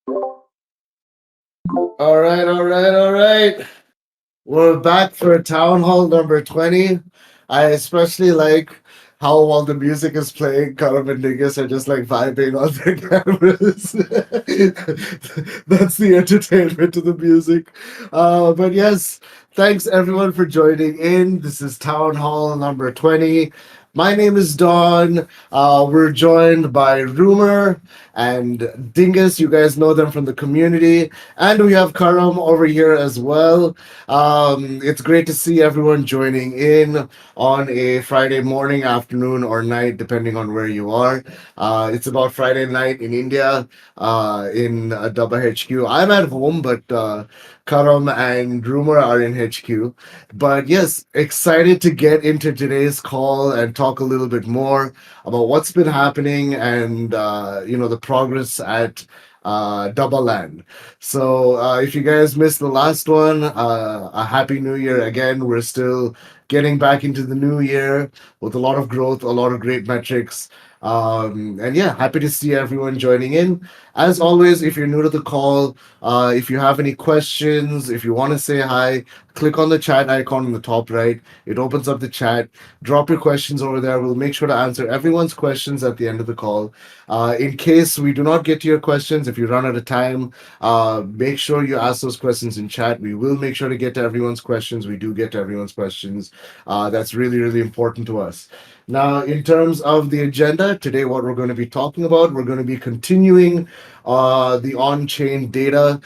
All right. We're back for Town Hall number 20. I especially like how while the music is playing, Karam and Dingus are just like vibing on their cameras. That's the entertainment to the music. But yes, thanks everyone for joining in. This is Town Hall number 20. My name is Don. We're joined by Rumor and Dingus. You guys know them from the community. And we have Karam over here as well. It's great to see everyone joining in on a Friday morning, afternoon, or night, depending on where you are. It's about Friday night in India, in Dabba HQ. I'm at home, but Karam and Rumor are in HQ. But yes, excited to get into today's call and talk a little bit more about what's been happening and the progress at Double Land. So if you guys missed the last one, a happy new year again. We're still getting back into the new year with a lot of growth, a lot of great metrics. And yeah, happy to see everyone joining in. As always, if you're new to the call, if you have any questions, if you want to say hi, click on the chat icon in the top right. It opens up the chat. Drop your questions over there. We'll make sure to answer everyone's questions at the end of the call. In case we do not get to your questions, if you run out of time, make sure you ask those questions in chat. We will make sure to get to everyone's questions. We do get to everyone's questions. That's really, really important to us. Now, in terms of the agenda, today, what we're going to be talking about, we're going to be continuing the on-chain data.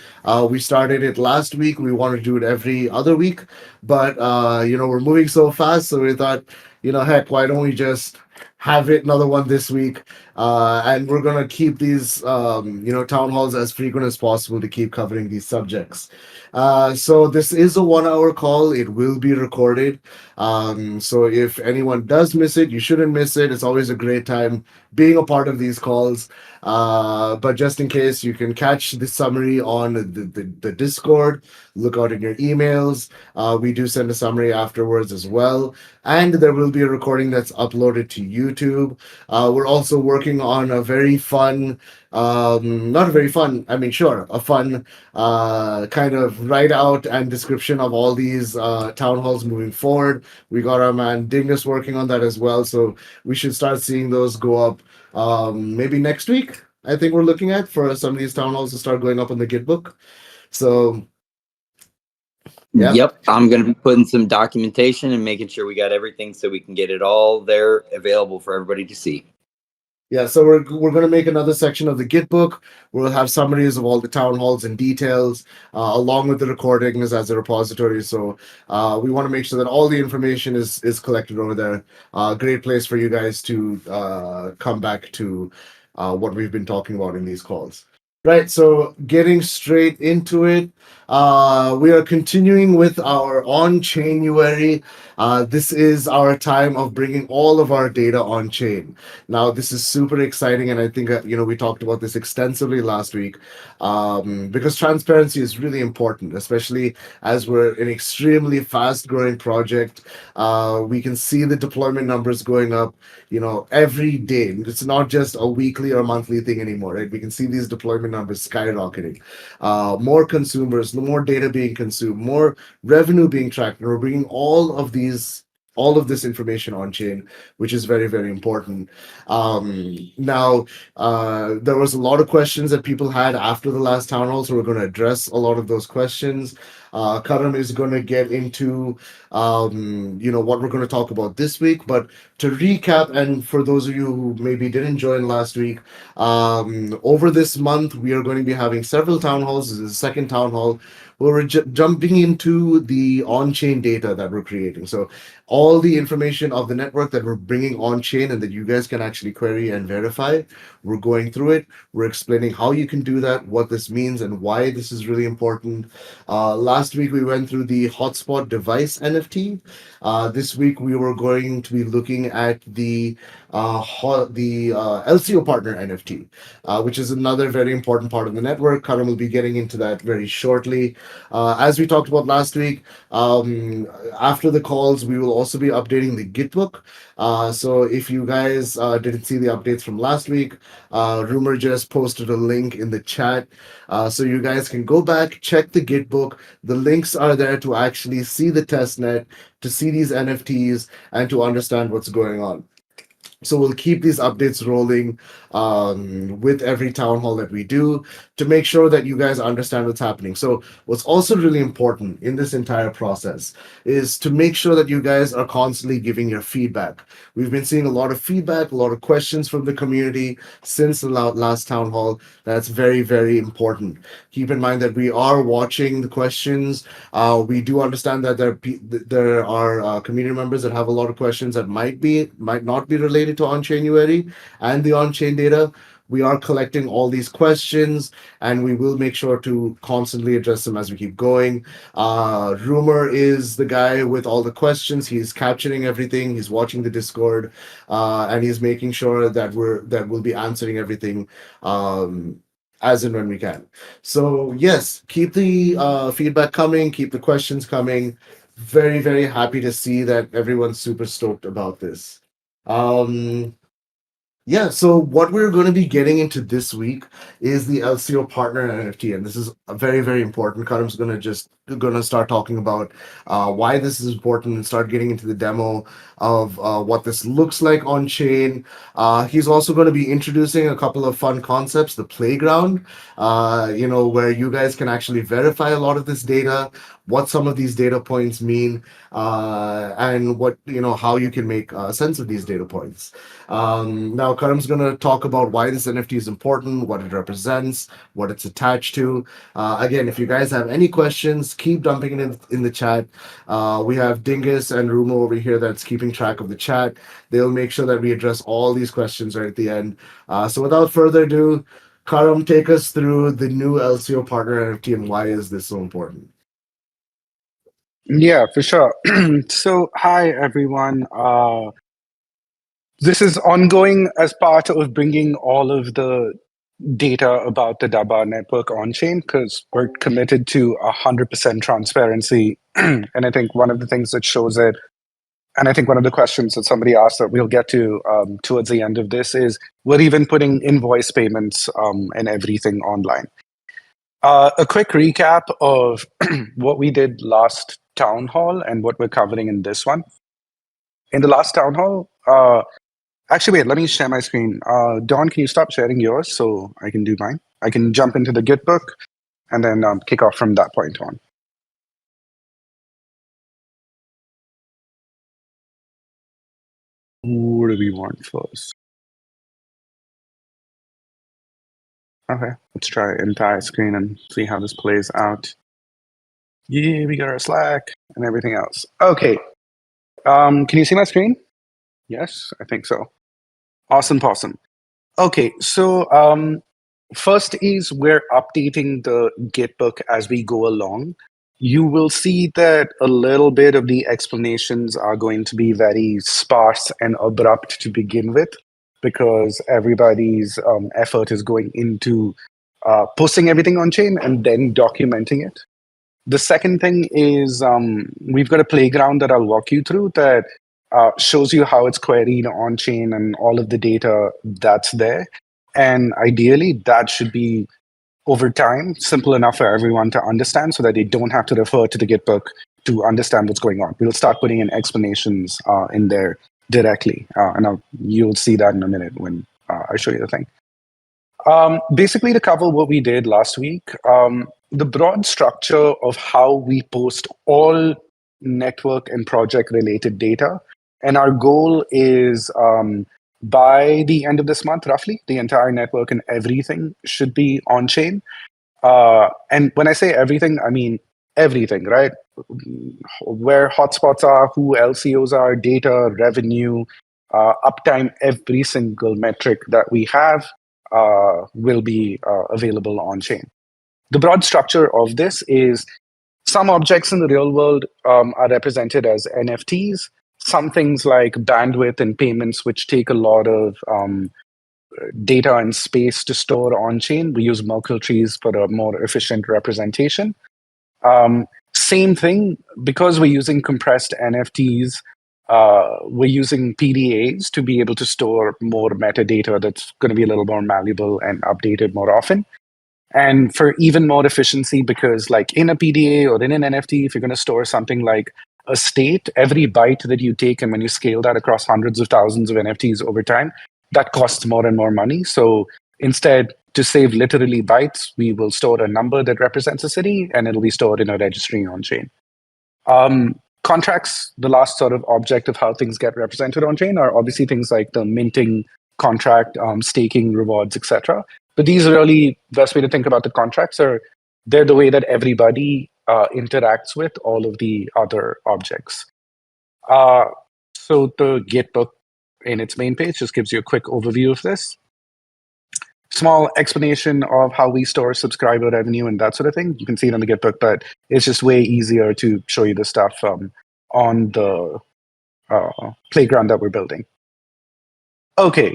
We started it last week. We want to do it every other week, but we're moving so fast, so we thought, heck, why don't we just have it another one this week? And we're gonna keep these, town halls as frequent as possible to keep covering these subjects. So this is a 1 hour call. It will be recorded. So if anyone does miss it, you shouldn't miss it. It's always a great time being a part of these calls. But just in case, you can catch the summary on the Discord. Look out in your emails. We do send a summary afterwards as well. And there will be a recording that's uploaded to YouTube. We're also working on a very fun, not very fun, I mean, sure, a fun kind of write out and description of all these town halls moving forward. We got our man Dingus working on that as well. So we should start seeing those go up maybe next week. I think we're looking at for some of these town halls to start going up on the Git book. So, yeah. Yep, I'm going to be putting some documentation and making sure we got everything so we can get it all there available for everybody to see. Yeah, so we're going to make another section of the Git book. We'll have summaries of all the town halls and details, along with the recordings as a repository. So we want to make sure that all the information is collected over there. Great place for you guys to come back to what we've been talking about in these calls. Right, so getting straight into it, we are continuing with our on Chainuary. This is our time of bringing all of our data on chain. Now, this is super exciting, and I think we talked about this extensively last week, because transparency is really important, especially as we're an extremely fast-growing project. We can see the deployment numbers going up, every day. It's not just a weekly or monthly thing anymore, right? We can see these deployment numbers skyrocketing. More consumers, more data being consumed, more revenue being tracked, and we're bringing all of this information on chain, which is very, very important. Now, there was a lot of questions that people had after the last town hall, so we're going to address a lot of those questions. Karan is going to get into, what we're going to talk about this week. But to recap, and for those of you who maybe didn't join last week, over this month, we are going to be having several town halls. This is the second town hall where we're jumping into the on-chain data that we're creating. So all the information of the network that we're bringing on-chain and that you guys can actually query and verify, we're going through it. We're explaining how you can do that, what this means, and why this is really important. Last week, we went through the hotspot device NFT. This week, we were going to be looking at the the LCO partner NFT, which is another very important part of the network. Karan will be getting into that very shortly. As we talked about last week, after the calls, we will also be updating the Gitbook. So if you guys didn't see the updates from last week, Rumor just posted a link in the chat. So you guys can go back, check the Gitbook. The links are there to actually see the testnet, to see these NFTs, and to understand what's going on. So we'll keep these updates rolling with every town hall that we do to make sure that you guys understand what's happening. So what's also really important in this entire process is to make sure that you guys are constantly giving your feedback. We've been seeing a lot of feedback, a lot of questions from the community since the last town hall. That's very, very important. Keep in mind that we are watching the questions. We do understand that there are community members that have a lot of questions that might not be related to on-chain URI and the on-chain data. We are collecting all these questions, and we will make sure to constantly address them as we keep going. Rumor is the guy with all the questions. He's capturing everything. He's watching the Discord, and he's making sure that we'll be answering everything. As and when we can. So yes, keep the feedback coming, keep the questions coming. Very, very happy to see that everyone's super stoked about this. Um, yeah, so what we're going to be getting into this week is the LCO partner NFT, and this is a very, very important. Karim's going to start talking about why this is important and start getting into the demo of what this looks like on chain. He's also going to be introducing a couple of fun concepts, the playground, where you guys can actually verify a lot of this data, what some of these data points mean, and what how you can make sense of these data points. Now, Karam's going to talk about why this NFT is important, what it represents, what it's attached to. Again, if you guys have any questions, keep dumping it in the chat. We have Dingus and Rumo over here that's keeping track of the chat. They'll make sure that we address all these questions right at the end. So without further ado, Karam, take us through the new LCO partner NFT and why is this so important? Yeah, for sure. So, hi everyone. This is ongoing as part of bringing all of the data about the Dabba network on chain because we're committed to 100% transparency. And I think one of the things that shows it, and I think one of the questions that somebody asked that we'll get to towards the end of this is we're even putting invoice payments and everything online. A quick recap of what we did last town hall and what we're covering in this one. In the last town hall, actually, wait, let me share my screen. Dawn, can you stop sharing yours so I can do mine? I can jump into the Git book and then kick off from that point on. What do we want first? Okay, let's try entire screen and see how this plays out. Yeah, we got our Slack and everything else. Okay, can you see my screen? Yes, I think so. Awesome, awesome. Okay, so first is we're updating the Git book as we go along. You will see that a little bit of the explanations are going to be very sparse and abrupt to begin with because everybody's effort is going into posting everything on chain and then documenting it. The second thing is we've got a playground that I'll walk you through that shows you how it's queried on chain and all of the data that's there. And ideally, that should be over time simple enough for everyone to understand so that they don't have to refer to the Gitbook to understand what's going on. We'll start putting in explanations in there directly. And you'll see that in a minute when I show you the thing. Basically, to cover what we did last week, the broad structure of how we post all network and project related data. And our goal is by the end of this month, roughly, the entire network and everything should be on chain. And when I say everything, I mean everything, right? Where hotspots are, who LCOs are, data, revenue, uptime, every single metric that we have will be available on chain. The broad structure of this is some objects in the real world are represented as NFTs. some things like bandwidth and payments, which take a lot of data and space to store on chain. We use Merkle trees for a more efficient representation. Same thing, because we're using compressed NFTs, we're using PDAs to be able to store more metadata that's going to be a little more malleable and updated more often. And for even more efficiency, because like in a PDA or in an NFT, if you're going to store something like a state, every byte that you take, and when you scale that across hundreds of thousands of NFTs over time, that costs more and more money. So instead, to save literally bytes, we will store a number that represents a city, and it'll be stored in a registry on chain. Contracts, the last sort of object of how things get represented on chain, are obviously things like the minting contract, staking rewards, etc. But these are really, best way to think about the contracts are they're the way that everybody interacts with all of the other objects. So the Gitbook in its main page just gives you a quick overview of this. Small explanation of how we store subscriber revenue and that sort of thing. You can see it on the Gitbook, but it's just way easier to show you the stuff on the playground that we're building. Okay,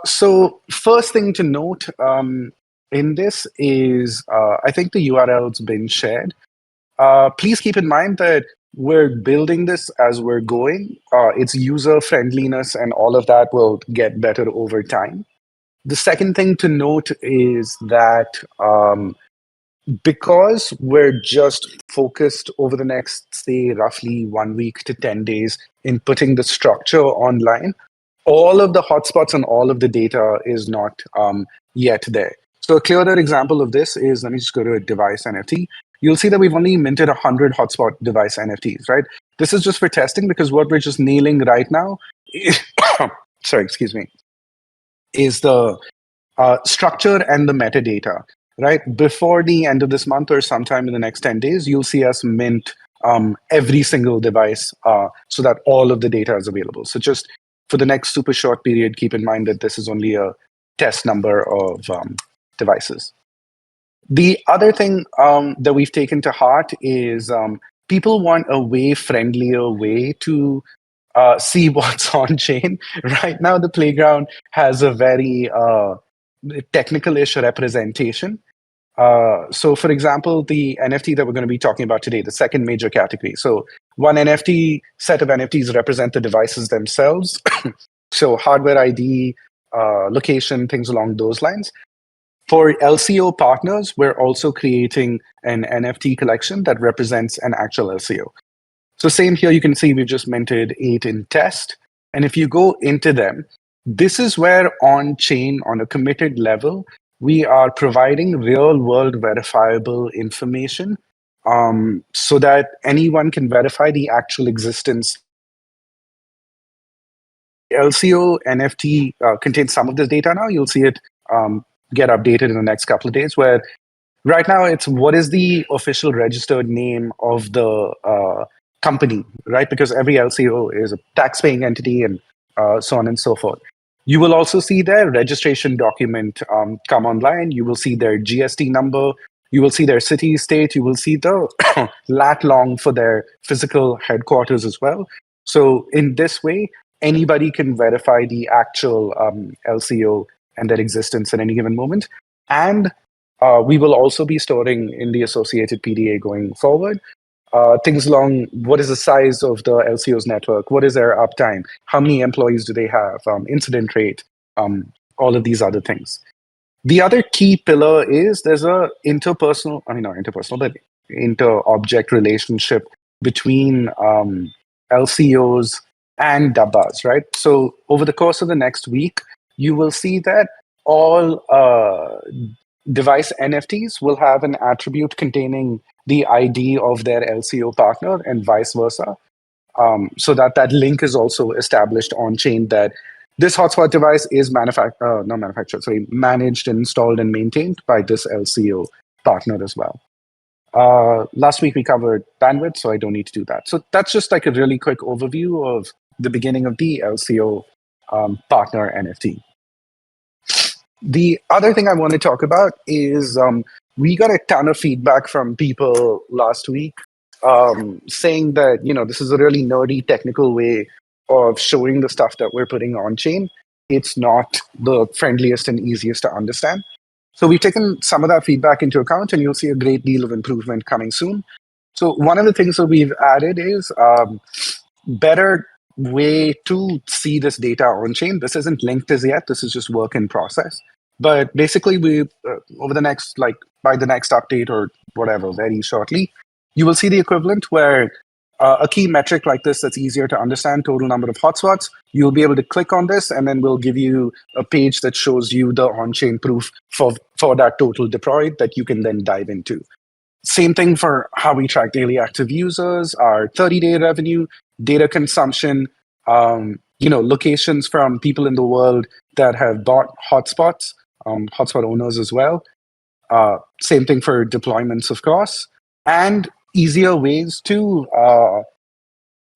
so first thing to note in this is I think the URL's been shared. Please keep in mind that we're building this as we're going. Its user friendliness and all of that will get better over time. The second thing to note is that because we're just focused over the next, say, roughly 1 week to 10 days in putting the structure online, all of the hotspots and all of the data is not yet there. So a clearer example of this is, let me just go to a device NFT. You'll see that we've only minted 100 hotspot device NFTs, right? This is just for testing, because what we're just nailing right now, sorry, excuse me, is the structure and the metadata, right? Before the end of this month or sometime in the next 10 days, you'll see us mint every single device so that all of the data is available. So just for the next super short period, keep in mind that this is only a test number of devices. The other thing that we've taken to heart is people want a way friendlier way to see what's on chain. Right now, the playground has a very technical-ish representation. So for example, the NFT that we're going to be talking about today, the second major category. So one set of NFTs represent the devices themselves. So hardware ID, location, things along those lines. For LCO partners, we're also creating an NFT collection that represents an actual LCO. So same here, you can see we've just minted 8 in test. And if you go into them, this is where on chain, on a committed level, we are providing real world verifiable information so that anyone can verify the actual existence. LCO NFT contains some of this data now. You'll see it get updated in the next couple of days, where right now it's what is the official registered name of the company, right? Because every LCO is a tax-paying entity and so on and so forth. You will also see their registration document come online. You will see their GST number. You will see their city, state. You will see the lat long for their physical headquarters as well. So in this way, anybody can verify the actual LCO and their existence at any given moment. And we will also be storing in the associated PDA going forward things along what is the size of the LCO's network, what is their uptime, how many employees do they have, incident rate, all of these other things. The other key pillar is there's a interpersonal, I mean, not interpersonal, but inter-object relationship between LCOs and Dabbas, right? So over the course of the next week, you will see that all device NFTs will have an attribute containing the ID of their LCO partner and vice versa. So that link is also established on chain that this hotspot device is managed and installed and maintained by this LCO partner as well. Last week we covered bandwidth, so I don't need to do that. So that's just like a really quick overview of the beginning of the LCO partner NFT. The other thing I want to talk about is we got a ton of feedback from people last week saying that, this is a really nerdy technical way of showing the stuff that we're putting on chain. It's not the friendliest and easiest to understand. So we've taken some of that feedback into account, and you'll see a great deal of improvement coming soon. So one of the things that we've added is better way to see this data on chain. This isn't linked as yet. This is just work in process. But basically, we over the next, like by the next update or whatever, very shortly, you will see the equivalent where a key metric like this that's easier to understand, total number of hotspots, you'll be able to click on this, and then we'll give you a page that shows you the on-chain proof for that total deployed that you can then dive into. Same thing for how we track daily active users, our 30-day revenue, data consumption, locations from people in the world that have bought hotspots, hotspot owners as well. Same thing for deployments, of course, and easier ways to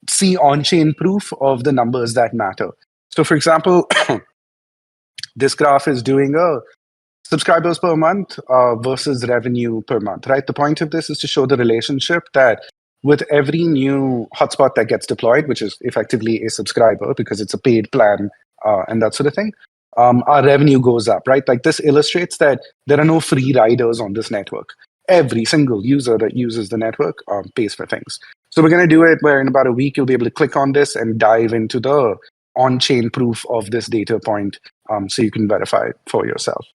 see on-chain proof of the numbers that matter. So for example, this graph is doing a subscribers per month versus revenue per month, right? The point of this is to show the relationship that with every new hotspot that gets deployed, which is effectively a subscriber because it's a paid plan and that sort of thing, our revenue goes up, right? Like this illustrates that there are no free riders on this network. Every single user that uses the network pays for things. So we're going to do it where in about a week, you'll be able to click on this and dive into the on-chain proof of this data point so you can verify it for yourself.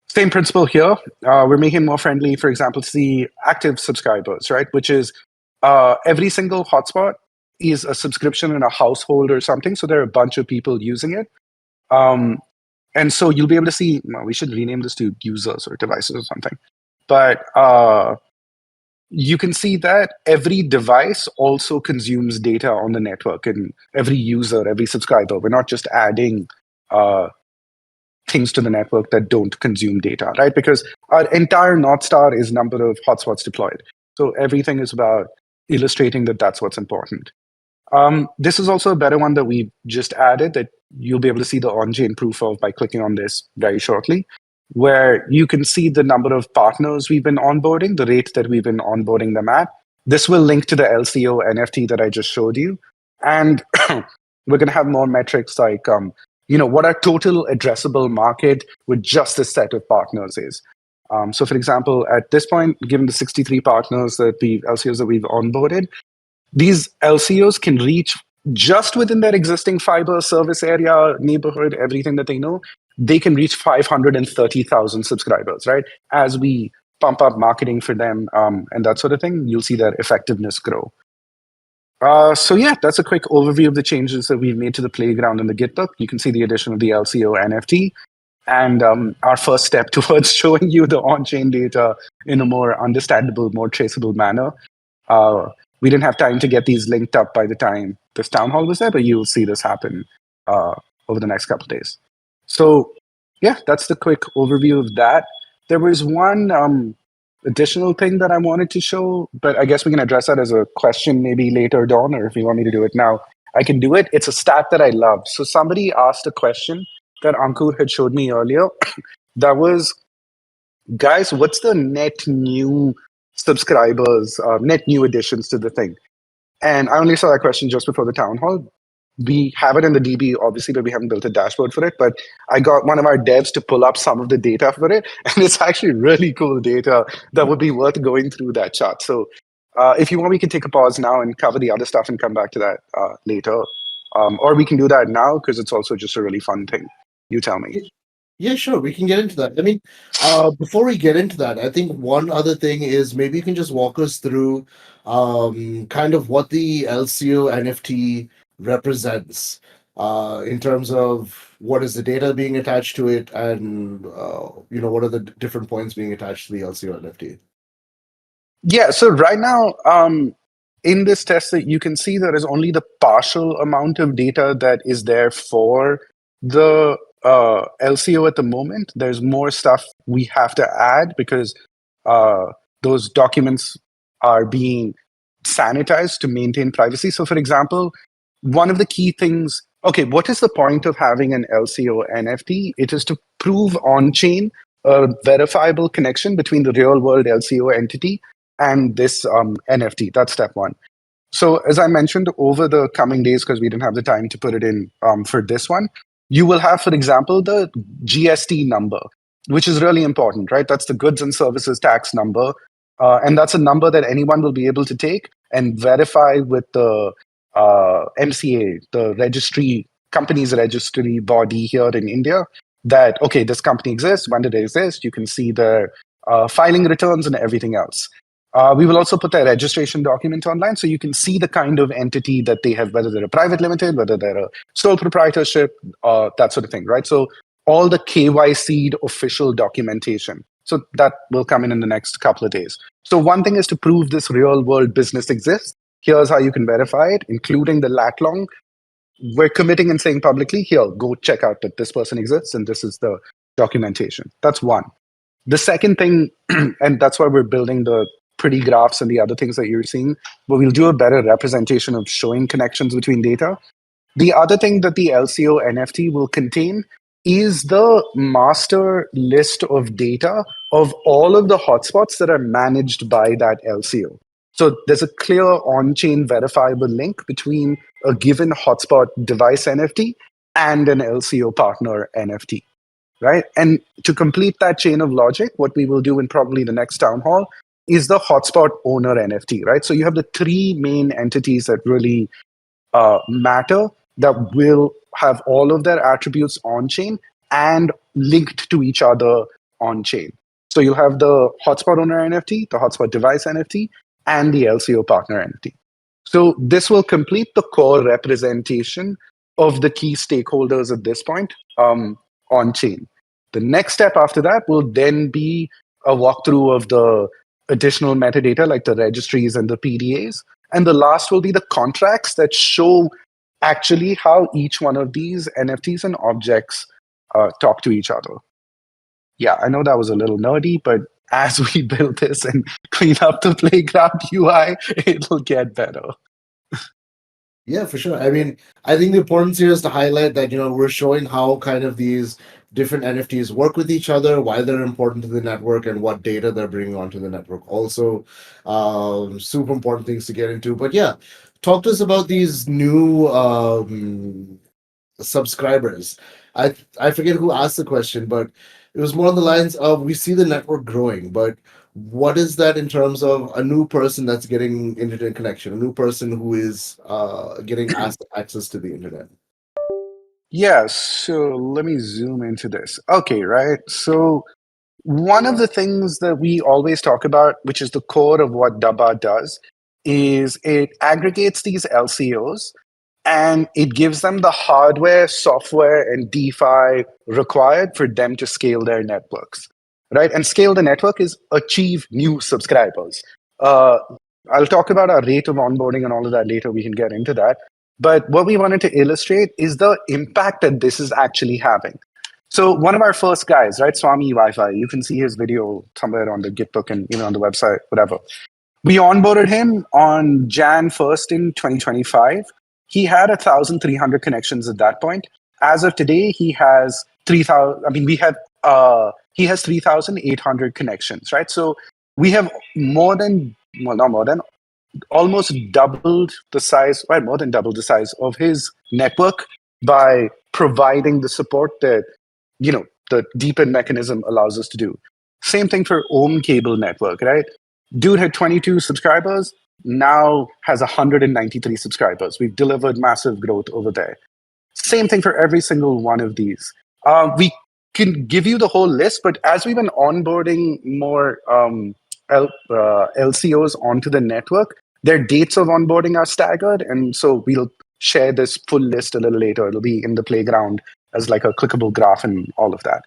Same principle here. We're making it more friendly, for example, to the active subscribers, right? Which is every single hotspot is a subscription in a household or something. So there are a bunch of people using it. And so you'll be able to see, well, we should rename this to users or devices or something. But you can see that every device also consumes data on the network, and every user, every subscriber. We're not just adding things to the network that don't consume data, right? Because our entire North Star is number of hotspots deployed. So everything is about illustrating that that's what's important. This is also a better one that we just added that you'll be able to see the on-chain proof of by clicking on this very shortly, where you can see the number of partners we've been onboarding, the rate that we've been onboarding them at. This will link to the LCO NFT that I just showed you. And we're going to have more metrics like what our total addressable market with just this set of partners is. So for example, at this point, given the 63 partners LCOs that we've onboarded, these LCOs can reach just within their existing fiber service area, neighborhood, everything that they know, they can reach 530,000 subscribers, right? As we pump up marketing for them and that sort of thing, you'll see their effectiveness grow. So yeah, that's a quick overview of the changes that we've made to the playground in the GitHub. You can see the addition of the LCO NFT and our first step towards showing you the on-chain data in a more understandable, more traceable manner. We didn't have time to get these linked up by the time this town hall was there, but you'll see this happen over the next couple of days. So yeah, that's the quick overview of that. There was one additional thing that I wanted to show, but I guess we can address that as a question maybe later, Dawn, or if you want me to do it now, I can do it. It's a stat that I love. So somebody asked a question that Ankur had showed me earlier. That was, guys, what's the net new subscribers, net new additions to the thing? And I only saw that question just before the town hall. We have it in the DB, obviously, but we haven't built a dashboard for it. But I got one of our devs to pull up some of the data for it. And it's actually really cool data that would be worth going through that chart. So if you want, we can take a pause now and cover the other stuff and come back to that later. Or we can do that now because it's also just a really fun thing. You tell me. Yeah, sure. We can get into that. I mean, before we get into that, I think one other thing is maybe you can just walk us through kind of what the LCO NFT represents in terms of what is the data being attached to it and, what are the different points being attached to the LCO NFT. Yeah, so right now, in this test, that you can see there is only the partial amount of data that is there for the LCO at the moment. There's more stuff we have to add because those documents are being sanitized to maintain privacy. So for example, one of the key things, okay, what is the point of having an LCO NFT? It is to prove on-chain a verifiable connection between the real-world LCO entity and this NFT. That's step one. So as I mentioned, over the coming days, because we didn't have the time to put it in for this one, you will have, for example, the GST number, which is really important, right? That's the goods and services tax number. And that's a number that anyone will be able to take and verify with the MCA, the registry, company's registry body here in India, that, okay, this company exists. When did it exist? You can see their filing returns and everything else. We will also put their registration document online so you can see the kind of entity that they have, whether they're a private limited, whether they're a sole proprietorship, that sort of thing, right? So all the KYC official documentation. So that will come in the next couple of days. So one thing is to prove this real world business exists. Here's how you can verify it, including the lat long. We're committing and saying publicly, here, go check out that this person exists and this is the documentation. That's one. The second thing, and that's why we're building the pretty graphs and the other things that you're seeing, but we'll do a better representation of showing connections between data. The other thing that the LCO NFT will contain is the master list of data of all of the hotspots that are managed by that LCO. So there's a clear on-chain verifiable link between a given hotspot device NFT and an LCO partner NFT, right? And to complete that chain of logic, what we will do in probably the next town hall is the hotspot owner NFT, right? So you have the three main entities that really matter that will have all of their attributes on chain and linked to each other on chain. So you'll have the hotspot owner NFT, the hotspot device NFT, and the LCO partner NFT. So this will complete the core representation of the key stakeholders at this point on chain. The next step after that will then be a walkthrough of the additional metadata like the registries and the PDAs. And the last will be the contracts that show actually how each one of these NFTs and objects talk to each other. Yeah, I know that was a little nerdy, but as we build this and clean up the playground UI, it'll get better. Yeah, for sure. I mean, I think the importance here is to highlight that, we're showing how kind of these different NFTs work with each other, why they're important to the network, and what data they're bringing onto the network. Also, super important things to get into. But yeah, talk to us about these new subscribers. I forget who asked the question, but it was more on the lines of we see the network growing, but what is that in terms of a new person that's getting internet connection, a new person who is getting access to the internet? Yeah, so let me zoom into this. Okay, right. So one of the things that we always talk about, which is the core of what Dabba does, is it aggregates these LCOs and it gives them the hardware, software, and DeFi required for them to scale their networks, right? And scale the network is achieve new subscribers. Uh, I'll talk about our rate of onboarding and all of that later. We can get into that. But what we wanted to illustrate is the impact that this is actually having. So one of our first guys, right, Swami Wi-Fi, you can see his video somewhere on the Gitbook and even on the website, whatever. We onboarded him on Jan 1st in 2025. He had 1,300 connections at that point. As of today, he has 3,000. I mean, he has 3,800 connections, right? So we have more than, well, not more than, almost doubled the size, right, more than doubled the size of his network by providing the support that, the deepened mechanism allows us to do. Same thing for Ohm Cable Network, right? Dude had 22 subscribers, now has 193 subscribers. We've delivered massive growth over there. Same thing for every single one of these. We can give you the whole list, but as we've been onboarding more LCOs onto the network, their dates of onboarding are staggered. And so we'll share this full list a little later. It'll be in the playground as like a clickable graph and all of that.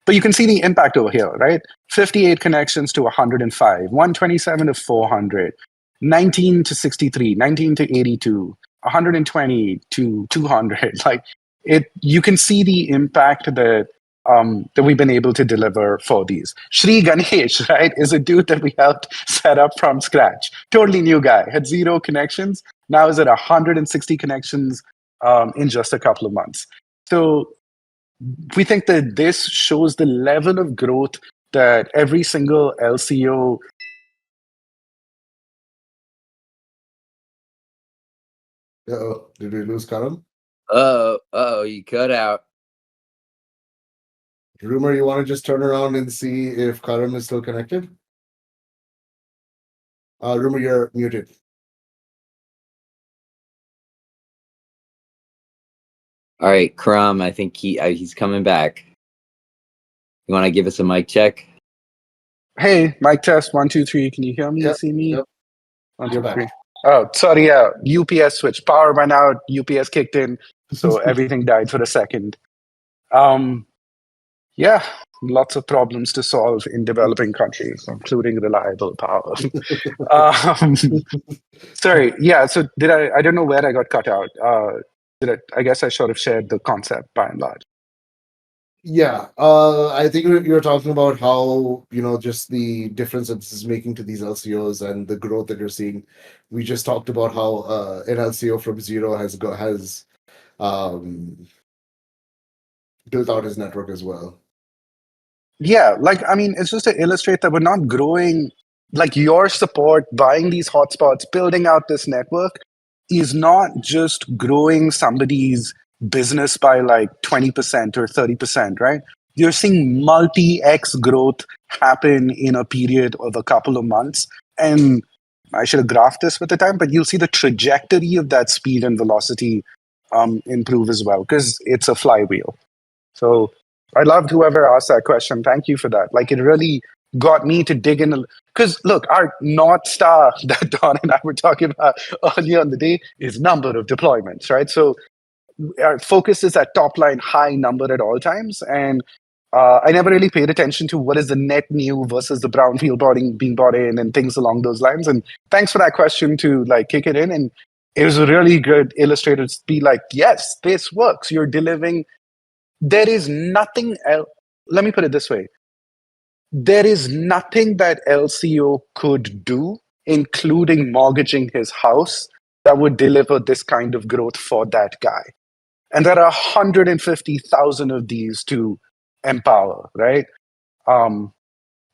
But you can see the impact over here, right? 58 connections to 105, 127 to 400, 19 to 63, 19 to 82, 120 to 200. Like you can see the impact that we've been able to deliver for these. Shri Ganesh, right, is a dude that we helped set up from scratch. Totally new guy, had 0 connections. Now is at 160 connections in just a couple of months. So we think that this shows the level of growth that every single LCO Uh-oh, did we lose Karam? You cut out. Rumor, you want to just turn around and see if Karam is still connected? Rumor, you're muted. All right, Crumb. I think he's coming back. You want to give us a mic check? Hey, mic test, 1, 2, 3. Can you hear me, Yep, see me? yep, One, you're two, back. three. Oh, sorry, yeah. UPS switch. Power went out, UPS kicked in, so everything died for a second. Um, yeah, lots of problems to solve in developing countries, including reliable power. um, sorry, yeah, so I don't know where I got cut out. I guess I sort of shared the concept by and large. Yeah, I think you're talking about how, just the difference that this is making to these LCOs and the growth that you're seeing. We just talked about how an LCO from zero has um, built out his network as well. Yeah, like I mean, it's just to illustrate that we're not growing. Like your support, buying these hotspots, building out this network is not just growing somebody's business by like 20% or 30%, right? You're seeing multi-X growth happen in a period of a couple of months. And I should have graphed this with the time, but you'll see the trajectory of that speed and velocity improve as well because it's a flywheel. So I loved whoever asked that question. Thank you for that. Like it really got me to dig in. Because look, our North Star that Don and I were talking about earlier in the day is number of deployments, right? So our focus is at top line high number at all times. And I never really paid attention to what is the net new versus the brownfield being bought in and things along those lines. And thanks for that question to like kick it in. And it was a really good illustrator to be like, yes, this works. You're delivering there is nothing else. Let me put it this way. There is nothing that LCO could do, including mortgaging his house, that would deliver this kind of growth for that guy. And there are 150,000 of these to empower, right? Um,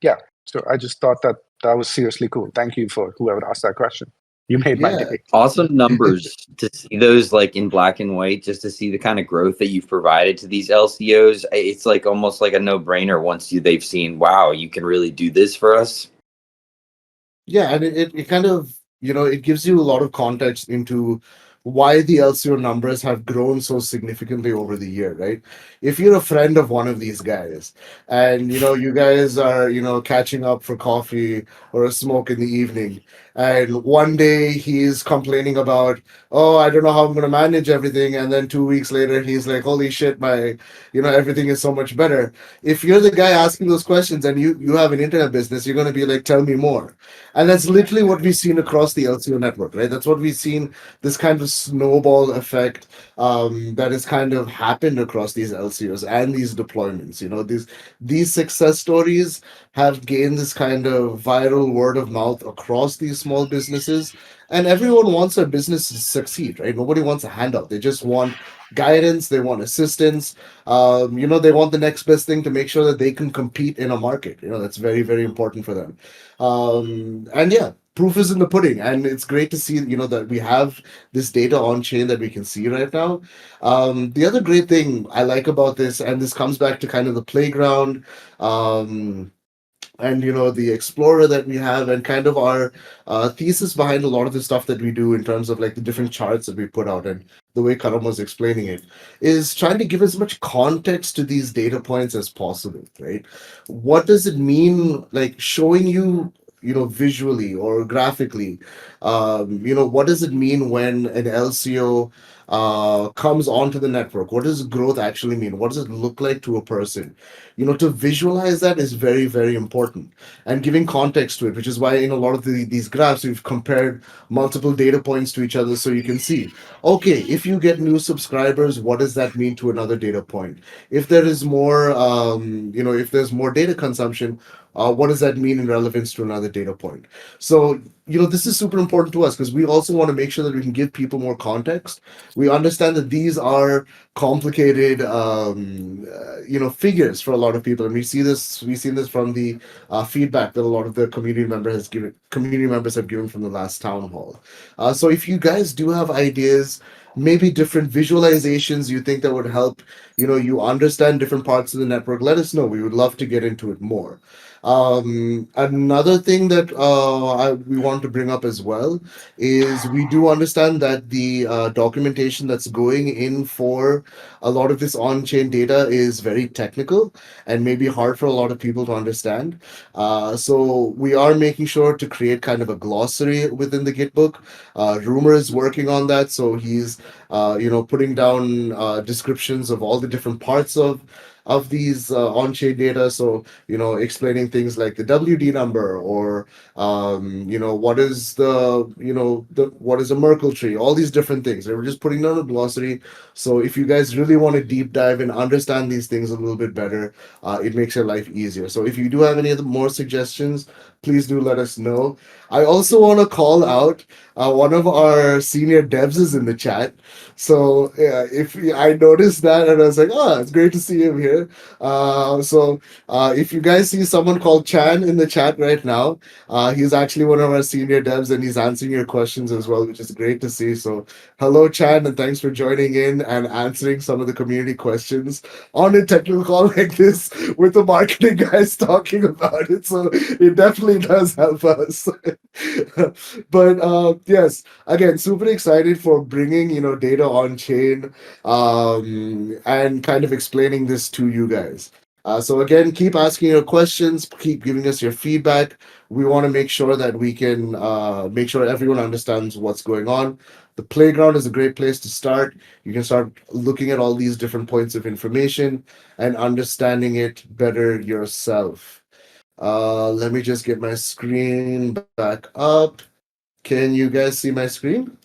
yeah. So I just thought that that was seriously cool. Thank you for whoever asked that question. You made my Yeah. day. Awesome numbers to see those like in black and white, just to see the kind of growth that you've provided to these LCOs. It's like almost like a no-brainer once they've seen, wow, you can really do this for us. Yeah, and it kind of, it gives you a lot of context into why the LCO numbers have grown so significantly over the year, right? If you're a friend of one of these guys and, you guys are, catching up for coffee or a smoke in the evening, and one day he's complaining about, oh, I don't know how I'm going to manage everything. And then 2 weeks later, he's like, holy shit, everything is so much better. If you're the guy asking those questions and you have an internet business, you're going to be like, tell me more. And that's literally what we've seen across the LCO network, right? That's what we've seen, this kind of snowball effect that has kind of happened across these LCOs and these deployments. These success stories have gained this kind of viral word of mouth across these small businesses. And everyone wants their business to succeed, right? Nobody wants a handout. They just want guidance, they want assistance. They want the next best thing to make sure that they can compete in a market. That's very, very important for them. And yeah, proof is in the pudding, and it's great to see that we have this data on chain that we can see right now. The other great thing I like about this, and this comes back to kind of the playground, um, and the explorer that we have, and kind of our thesis behind a lot of the stuff that we do in terms of like the different charts that we put out, and the way Karam was explaining it is trying to give as much context to these data points as possible, right? What does it mean, like showing you visually or graphically, what does it mean when an LCO comes onto the network? What does growth actually mean? What does it look like to a person? To visualize that is very, very important, and giving context to it, which is why in a lot of these graphs we've compared multiple data points to each other, so you can see, okay, if you get new subscribers, what does that mean to another data point? If there is more, if there's more data consumption, what does that mean in relevance to another data point? So this is super important to us because we also want to make sure that we can give people more context. We understand that these are complicated, figures for a lot of people, and we've seen this from the feedback that a lot of the community members have given from the last town hall. So if you guys do have ideas, maybe different visualizations you think that would help, you understand different parts of the network, let us know. We would love to get into it more. Another thing that we want to bring up as well is we do understand that the documentation that's going in for a lot of this on-chain data is very technical and maybe hard for a lot of people to understand. So we are making sure to create kind of a glossary within the Gitbook. Rumor is working on that, so he's putting down descriptions of all the different parts of these on-chain data. So explaining things like the WD number, or what is what is a Merkle tree, all these different things. They were just putting down a glossary. So if you guys really want to deep dive and understand these things a little bit better, it makes your life easier. So if you do have any other more suggestions, please do let us know. I also want to call out one of our senior devs is in the chat. So if I noticed that, and I was like, oh, it's great to see him here. If you guys see someone called Chan in the chat right now, he's actually one of our senior devs, and he's answering your questions as well, which is great to see. So hello, Chan, and thanks for joining in and answering some of the community questions on a technical call like this with the marketing guys talking about it. So it definitely does help us. But yes, again, super excited for bringing data on chain, and kind of explaining this to you guys. So again, keep asking your questions, keep giving us your feedback. We want to make sure that we can make sure everyone understands what's going on. The playground is a great place to start. You can start looking at all these different points of information and understanding it better yourself. Let me just get my screen back up. Can you guys see my screen?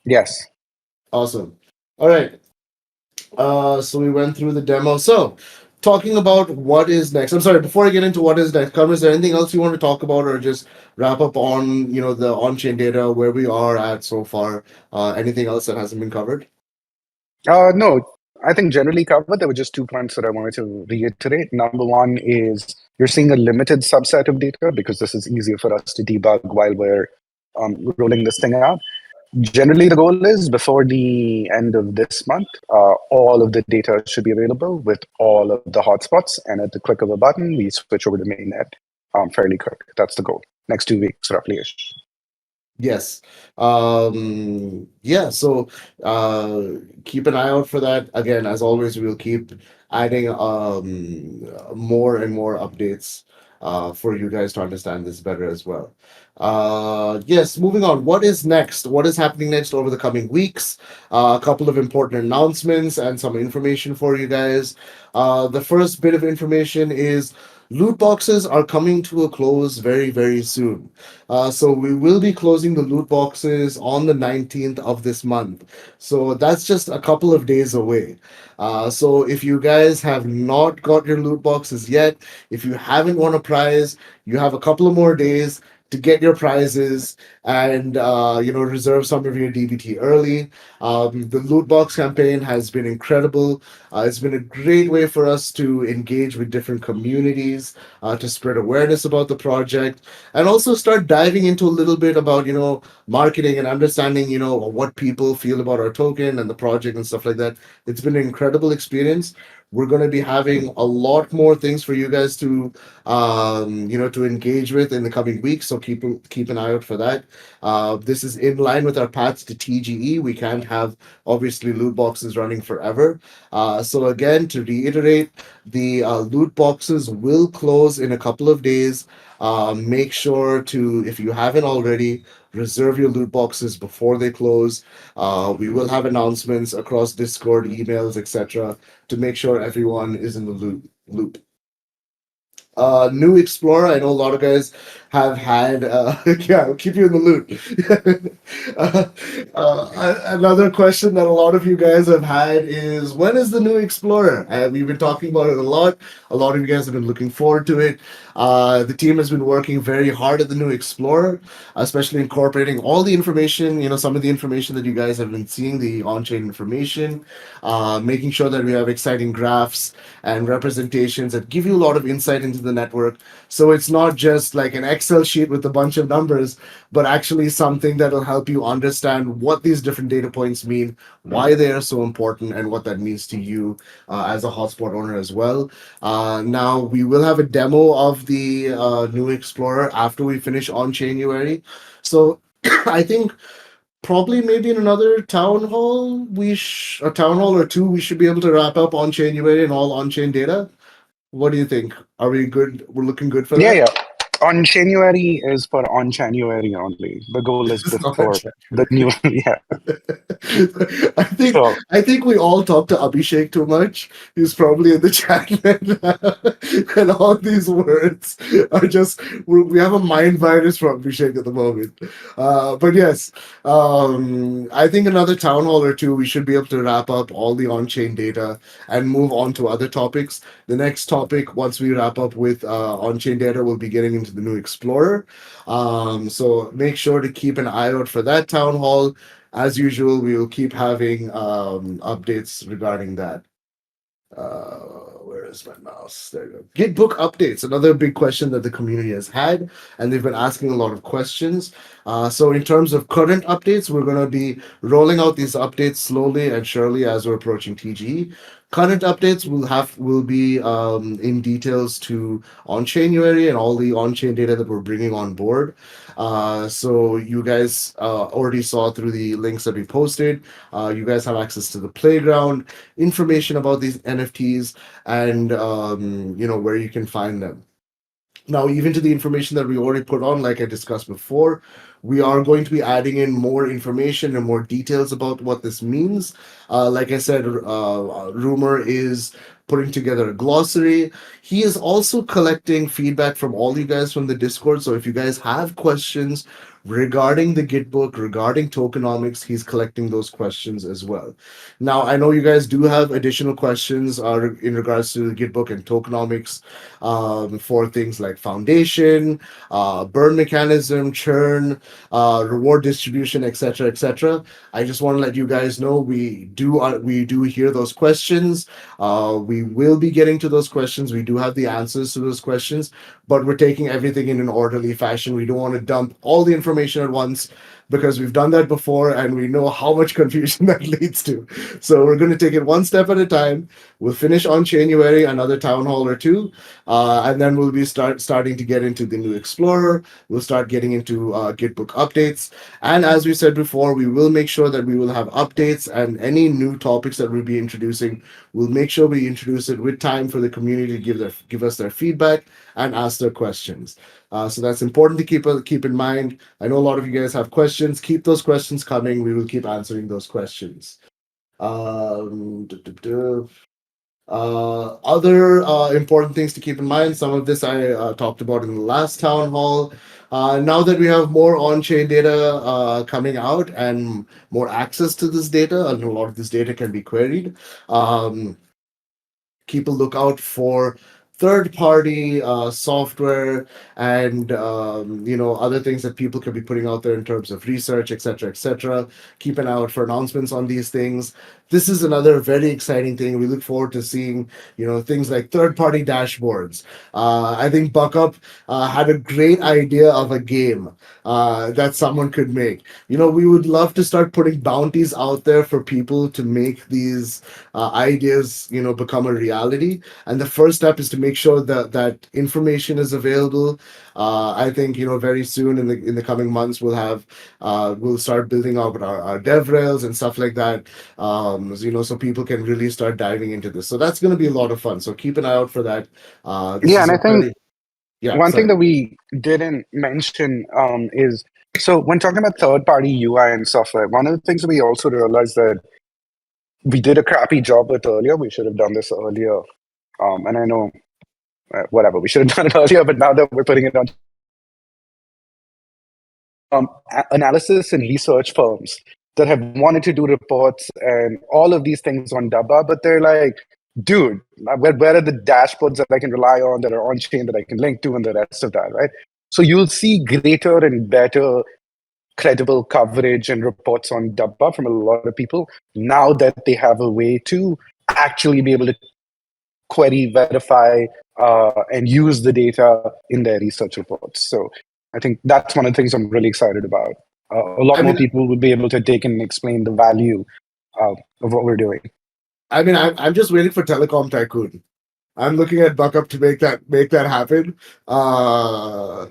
Yes. Awesome. All right. So we went through the demo. So, talking about what is next. I'm sorry, before I get into what is next, Carmen, is there anything else you want to talk about, or just wrap up on, the on-chain data, where we are at so far? Anything else that hasn't been covered? No, I think generally covered. There were just 2 points that I wanted to reiterate. Number one is you're seeing a limited subset of data because this is easier for us to debug while we're rolling this thing out. Generally, the goal is before the end of this month, all of the data should be available with all of the hotspots. And at the click of a button, we switch over to mainnet fairly quick. That's the goal. Next 2 weeks, roughly. Yes. Yeah, so uh keep an eye out for that. Again, as always, we'll keep adding more and more updates for you guys to understand this better as well. Yes, moving on. What is next? What is happening next over the coming weeks? A couple of important announcements and some information for you guys. The first bit of information is loot boxes are coming to a close very, very soon. So we will be closing the loot boxes on the 19th of this month. So that's just a couple of days away. So if you guys have not got your loot boxes yet, if you haven't won a prize, you have a couple of more days to get your prizes and reserve some of your DBT early. The loot box campaign has been incredible. It's been a great way for us to engage with different communities, to spread awareness about the project, and also start diving into a little bit about marketing and understanding what people feel about our token and the project and stuff like that. It's been an incredible experience. We're going to be having a lot more things for you guys to to engage with in the coming weeks, so keep an eye out for that. This is in line with our paths to TGE. We can't have obviously loot boxes running forever. So again, to reiterate, the loot boxes will close in a couple of days. Make sure to, if you haven't already, reserve your loot boxes before they close. We will have announcements across Discord, emails, etc., to make sure everyone is in the loop. New Explorer. I know a lot of guys have had. Yeah, I'll keep you in the loop. Another question that a lot of you guys have had is when is the New Explorer? We've been talking about it a lot. A lot of you guys have been looking forward to it. The team has been working very hard at the New Explorer, especially incorporating all the information. Some of the information that you guys have been seeing, the on-chain information, making sure that we have exciting graphs and representations that give you a lot of insight into the network. So it's not just like an Excel sheet with a bunch of numbers, but actually something that will help you understand what these different data points mean, why they are so important, and what that means to you as a hotspot owner as well. Now, we will have a demo of the new Explorer after we finish on January. So I think probably maybe in another town hall, a town hall or two, we should be able to wrap up on January and all on-chain data. What do you think? Are we good? We're looking good for Yeah, that? yeah. On January is for on January only. The goal is On before the January. new. Yeah. I think So I think we all talk to Abhishek too much. He's probably in the chat and all these words are just we have a mind virus from Abhishek at the moment. But yes, I think another town hall or two we should be able to wrap up all the on-chain data and move on to other topics. The next topic, once we wrap up with on-chain data, we'll be getting into the new Explorer. So make sure to keep an eye out for that town hall. As usual, we will keep having updates regarding that. Where is my mouse? There you go. Gitbook updates, another big question that the community has had, and they've been asking a lot of questions. So, in terms of current updates, we're going to be rolling out these updates slowly and surely as we're approaching TGE. Current updates will be in details to on-chain URI and all the on-chain data that we're bringing on board. So you guys already saw through the links that we posted. You guys have access to the playground, information about these NFTs, and where you can find them. Now, even to the information that we already put on, like I discussed before, we are going to be adding in more information and more details about what this means. Like I said, Rumor is putting together a glossary. He is also collecting feedback from all you guys from the Discord. So if you guys have questions regarding the Gitbook, regarding tokenomics, he's collecting those questions as well. Now, I know you guys do have additional questions in regards to the Gitbook and tokenomics for things like foundation, burn mechanism, churn, reward distribution, etc., etc. I just want to let you guys know we do hear those questions. We will be getting to those questions. We do have the answers to those questions, but we're taking everything in an orderly fashion. We don't want to dump all the information at once because we've done that before and we know how much confusion that leads to. So we're going to take it one step at a time. We'll finish on January, another town hall or two, and then we'll be starting to get into the new Explorer. We'll start getting into Gitbook updates. And as we said before, we will make sure that we will have updates and any new topics that we'll be introducing. We'll make sure we introduce it with time for the community to give us their feedback and ask their questions. So that's important to keep in mind. I know a lot of you guys have questions. Keep those questions coming. We will keep answering those questions. Duh, duh, duh. Other important things to keep in mind. Some of this I talked about in the last town hall. Now that we have more on-chain data coming out and more access to this data, and a lot of this data can be queried, keep a lookout for third-party software and other things that people could be putting out there in terms of research, etc., etc. Keep an eye out for announcements on these things. This is another very exciting thing. We look forward to seeing things like third-party dashboards. I think Buckup had a great idea of a game that someone could make. We would love to start putting bounties out there for people to make these ideas become a reality, and the first step is to make sure that that information is available. I think very soon in the coming months we'll start building out our dev rails and stuff like that, so people can really start diving into this. So that's going to be a lot of fun, so keep an eye out for that. This yeah, is and a I think very Yeah, one thing sorry. that we didn't mention is, so when talking about third-party UI and software, one of the things we also realized that we did a crappy job with earlier. We should have done this earlier. And I know whatever. We should have done it earlier, but now that we're putting it on analysis and research firms that have wanted to do reports and all of these things on Dabba, but they're like, dude, where are the dashboards that I can rely on that are on chain that I can link to and the rest of that, right? So you'll see greater and better credible coverage and reports on Dabba from a lot of people now that they have a way to actually be able to query, verify, and use the data in their research reports. So I think that's one of the things I'm really excited about. A lot more people will be able to take and explain the value of what we're doing. I mean, I'm just waiting for Telecom Tycoon. I'm looking at Buckup to make that happen. I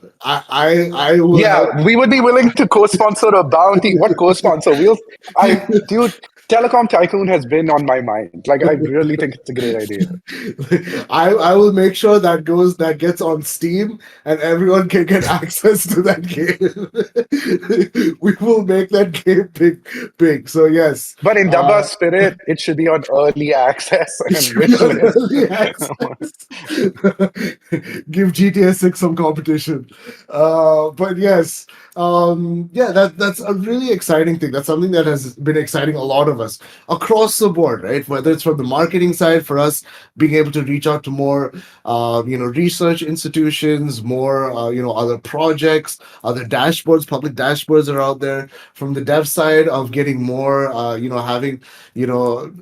will. Yeah, we would be willing to co-sponsor a bounty. What co-sponsor? Dude, Telecom Tycoon has been on my mind. Like, I really think it's a great idea. I will make sure that gets on Steam and everyone can get access to that game. We will make that game big. So yes. But in Dabba's spirit, it should be on early access and wish list. Early access. Give GTA 6 some competition. But yes, that's a really exciting thing. That's something that has been exciting a lot of us across the board, right? Whether it's from the marketing side for us being able to reach out to more, research institutions, more, other projects, other dashboards, public dashboards are out there. From the dev side of getting more, having,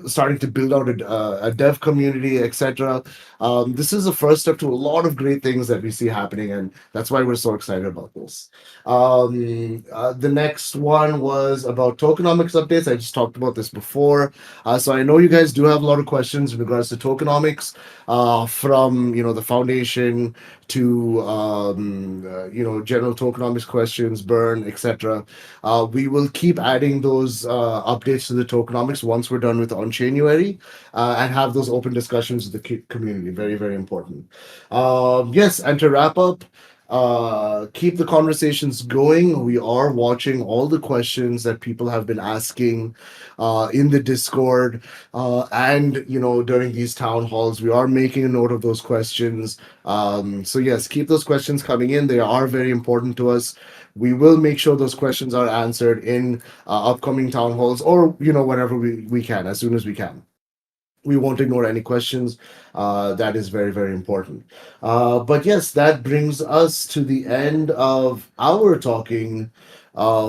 starting to build out a dev community, etc. This is the first step to a lot of great things that we see happening, and that's why we're so excited about this. The next one was about tokenomics updates. I just talked about this before. So I know you guys do have a lot of questions in regards to tokenomics, from the foundation to general tokenomics questions, burn, etc. We will keep adding those updates to the tokenomics once we're done with Onchain and have those open discussions with the community. Very, very important. Yes, and to wrap up, keep the conversations going. We are watching all the questions that people have been asking in the Discord, and during these town halls. We are making a note of those questions. So yes, keep those questions coming in. They are very important to us. We will make sure those questions are answered in upcoming town halls, or whenever we can, as soon as we can. We won't ignore any questions. That is very, very important. But yes, that brings us to the end of our talking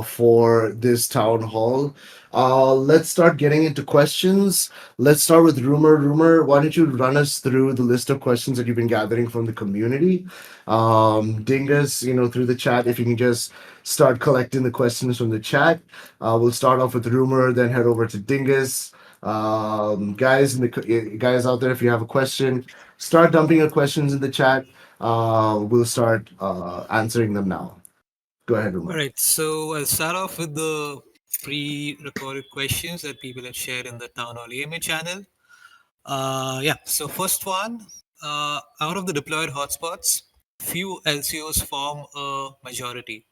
for this town hall. Let's start getting into questions. Let's start with Rumor. Rumor, why don't you run us through the list of questions that you've been gathering from the community? Dingus, through the chat, if you can just start collecting the questions from the chat. We'll start off with Rumor, then head over to Dingus. Guys out there, if you have a question, start dumping your questions in the chat. We'll start answering them now. Go ahead, All Rumor. right, so I'll start off with the pre-recorded questions that people have shared in the Town Hall AMA channel. So first one, out of the deployed hotspots, few LCOs form a majority.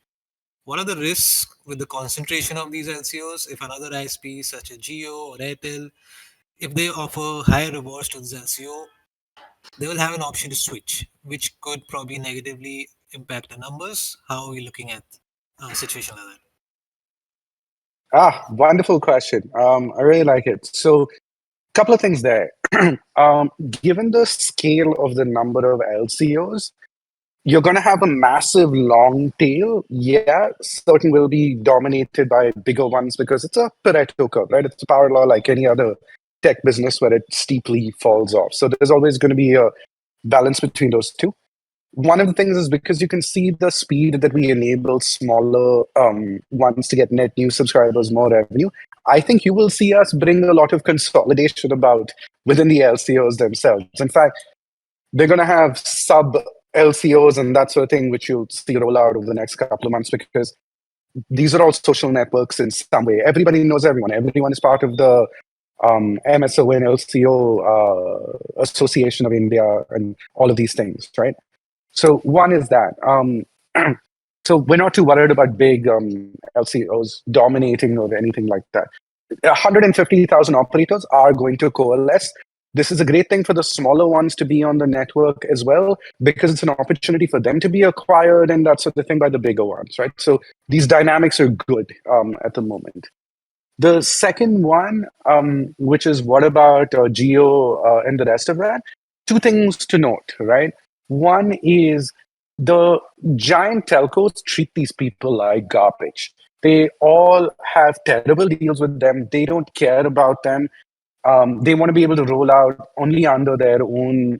What are the risks with the concentration of these LCOs if another ISP such as Geo or Airtel, if they offer higher rewards to this LCO, they will have an option to switch, which could probably negatively impact the numbers. How are we looking at a situation like that? Wonderful question. I really like it. So, couple of things there. Given the scale of the number of LCOs, you're going to have a massive long tail. Yeah, certain will be dominated by bigger ones because it's a Pareto curve, right? It's a power law like any other tech business where it steeply falls off. So there's always going to be a balance between those two. One of the things is because you can see the speed that we enable smaller ones to get net new subscribers, more revenue. I think you will see us bring a lot of consolidation about within the LCOs themselves. In fact, they're going to have sub LCOs and that sort of thing, which you'll see roll out over the next couple of months because these are all social networks in some way. Everybody knows everyone. Everyone is part of the MSO and LCO Association of India and all of these things, right? So one is that. So we're not too worried about big LCOs dominating or anything like that. 150,000 operators are going to coalesce This is a great thing for the smaller ones to be on the network as well, because it's an opportunity for them to be acquired and that sort of thing by the bigger ones, right? So these dynamics are good at the moment. The second one, which is what about Geo and the rest of that? Two things to note, right? One is the giant telcos treat these people like garbage. They all have terrible deals with them. They don't care about them. They want to be able to roll out only under their own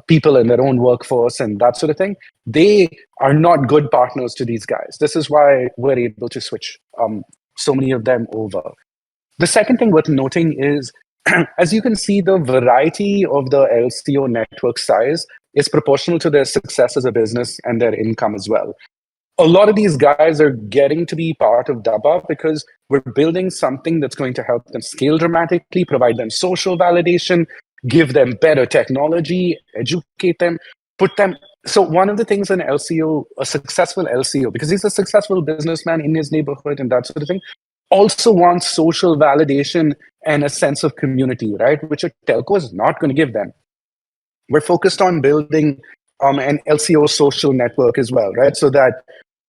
people in their own workforce and that sort of thing. They are not good partners to these guys. This is why we're able to switch so many of them over. The second thing worth noting is, as you can see, the variety of the LCO network size is proportional to their success as a business and their income as well. A lot of these guys are getting to be part of Dabba because we're building something that's going to help them scale dramatically, provide them social validation, give them better technology, educate them, put them. So one of the things an LCO, a successful LCO, because he's a successful businessman in his neighborhood and that sort of thing, also wants social validation and a sense of community, right? Which a telco is not going to give them. We're focused on building an LCO social network as well, right? So that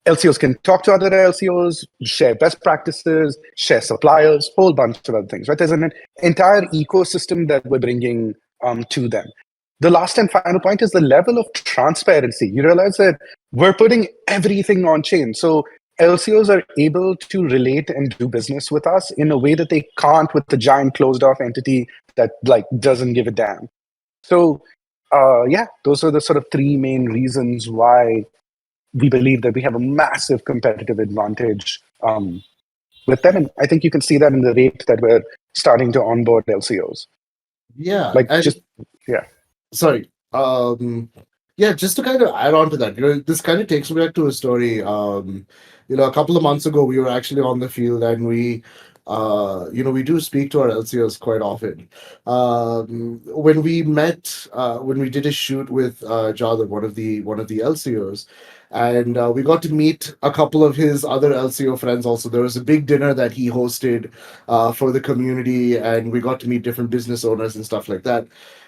LCOs can talk to other LCOs, share best practices, share suppliers, whole bunch of other things, right? There's an entire ecosystem that we're bringing to them. The last and final point is the level of transparency. You realize that we're putting everything on chain. So LCOs are able to relate and do business with us in a way that they can't with the giant closed off entity that like doesn't give a damn. So yeah, those are the sort of three main reasons why we believe that we have a massive competitive advantage with them. And I think you can see that in the rate that we're starting to onboard LCOs. Yeah, Like and just, yeah. sorry. Yeah, just to kind of add on to that, this kind of takes me back to a story. A couple of months ago, we were actually on the field, and we do speak to our LCOs quite often. When we met, when we did a shoot with Jadhav, one of the LCOs, and we got to meet a couple of his other LCO friends. Also, there was a big dinner that he hosted for the community, and we got to meet different business owners and stuff like that.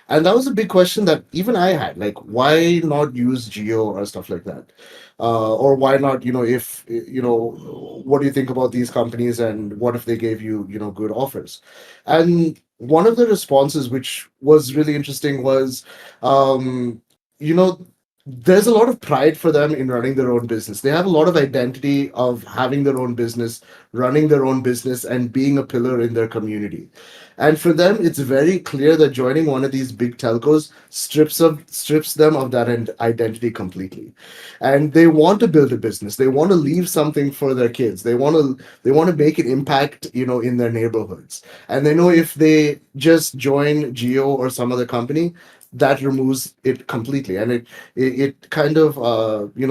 And that was a big question that even I had, like, why not use Geo or stuff like that? Or why not, if, what do you think about these companies and what if they gave you, good offers? And one of the responses, which was really interesting, was, you know, there's a lot of pride for them in running their own business. They have a lot of identity of having their own business, running their own business, and being a pillar in their community. And for them, it's very clear that joining one of these big telcos strips them of that identity completely. And they want to build a business. They want to leave something for their kids. They want to make an impact, in their neighborhoods. And they know if they just join Geo or some other company, that removes it completely. And it kind of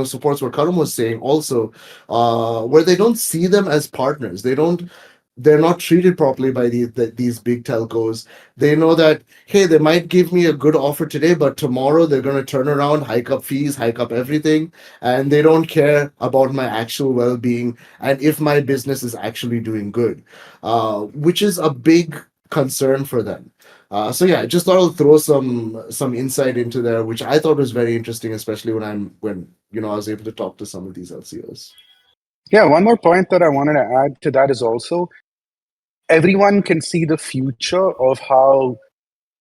supports what Karam was saying also, where they don't see them as partners. They're not treated properly by these big telcos. They know that, hey, they might give me a good offer today, but tomorrow they're going to turn around, hike up fees, hike up everything, and they don't care about my actual well-being and if my business is actually doing good, which is a big concern for them. So yeah, I just thought I'll throw some insight into there, which I thought was very interesting, especially when I was able to talk to some of these LCOs. Yeah, one more point that I wanted to add to that is also everyone can see the future of how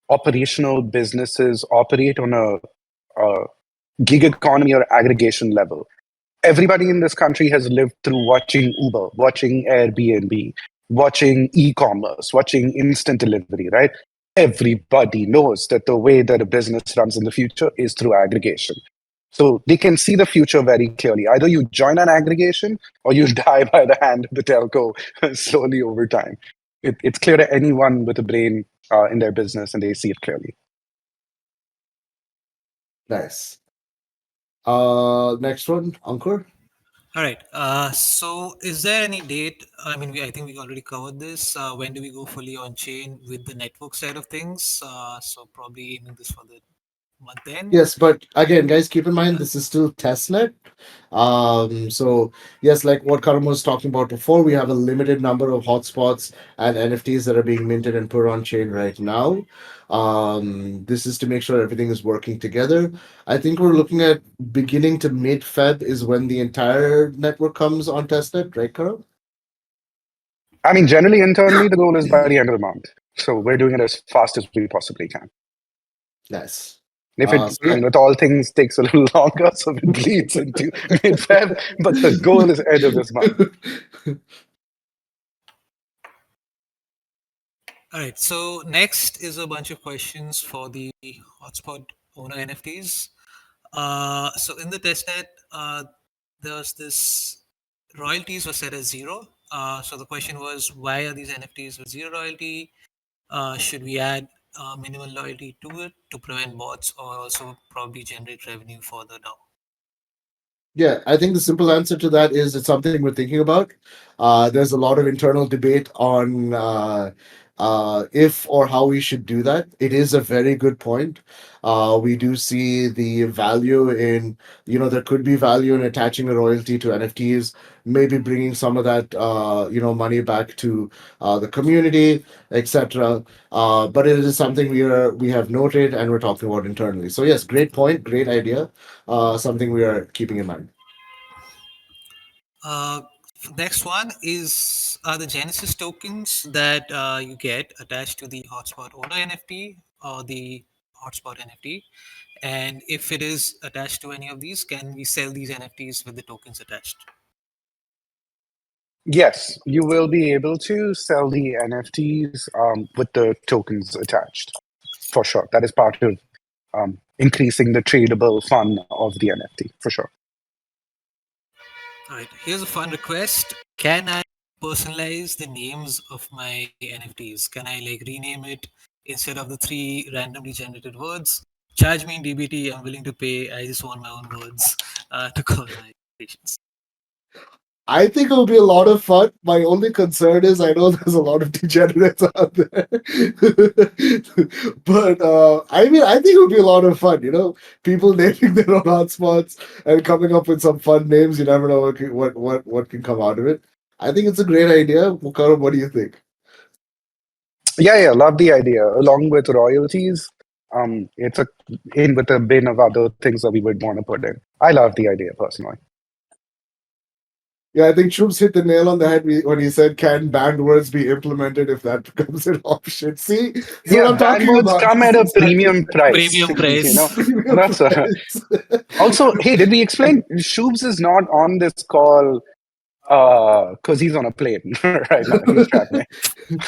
operational businesses operate on a gig economy or aggregation level. Everybody in this country has lived through watching Uber, watching Airbnb, watching e-commerce, watching instant delivery, right? Everybody knows that the way that a business runs in the future is through aggregation. So they can see the future very clearly. Either you join an aggregation or you die by the hand of the telco slowly over time. It's clear to anyone with a brain in their business, and they see it clearly. Nice. Next one, Ankur. All right. So, is there any date? I mean, I think we already covered this. When do we go fully on chain with the network side of things? So, probably aiming this for the month end. Yes, but again, guys, keep in mind this is still testnet. So yes, like what Karam was talking about before, we have a limited number of hotspots and NFTs that are being minted and put on chain right now. This is to make sure everything is working together. I think we're looking at beginning to mid Feb is when the entire network comes on testnet, right, Karam? I mean, generally internally, the goal is by the end of the month. So we're doing it as fast as we possibly can. Nice. If it, So I mean, with all things, takes a little longer, so it bleeds into mid-Feb, but the goal is end of this month. All right. So next is a bunch of questions for the hotspot owner NFTs. So in the testnet, there's this royalties were set as zero. So the question was, why are these NFTs with zero royalty? Should we add minimal loyalty to it to prevent bots or also probably generate revenue further down? Yeah, I think the simple answer to that is it's something we're thinking about. There's a lot of internal debate on if or how we should do that. It is a very good point. We do see the value in, there could be value in attaching a royalty to NFTs, maybe bringing some of that, money back to the community, etc. But it is something we have noted and we're talking about internally. So yes, great point, great idea. Something we are keeping in mind. Uh, Next one is are the Genesis tokens that you get attached to the hotspot owner NFT or the hotspot NFT? And if it is attached to any of these, can we sell these NFTs with the tokens attached? Yes, you will be able to sell the NFTs with the tokens attached, for sure. That is part of increasing the tradable fun of the NFT, for sure. All right, here's a fun request. Can I personalize the names of my NFTs? Can I like rename it instead of the three randomly generated words? Charge me in DBT. I'm willing to pay. I just want my own words to cover my patients. I think it'll be a lot of fun. My only concern is I know there's a lot of degenerates out there. But I mean, I think it would be a lot of fun, people naming their own hotspots and coming up with some fun names. You never know what can come out of it. I think it's a great idea. Mukarram, what do you think? Yeah, love the idea. Along with royalties, it's a in with a bin of other things that we would want to put in. I love the idea personally. Yeah, I think Shubs hit the nail on the head when he said, "Can banned words be implemented if that becomes an option?" See, this is what Yeah, I'm bad talking words about. come This is at a exactly premium price. Premium price. premium That's price. also. Hey, did we explain? Shubes is not on this call because he's on a plane right now. He's traveling.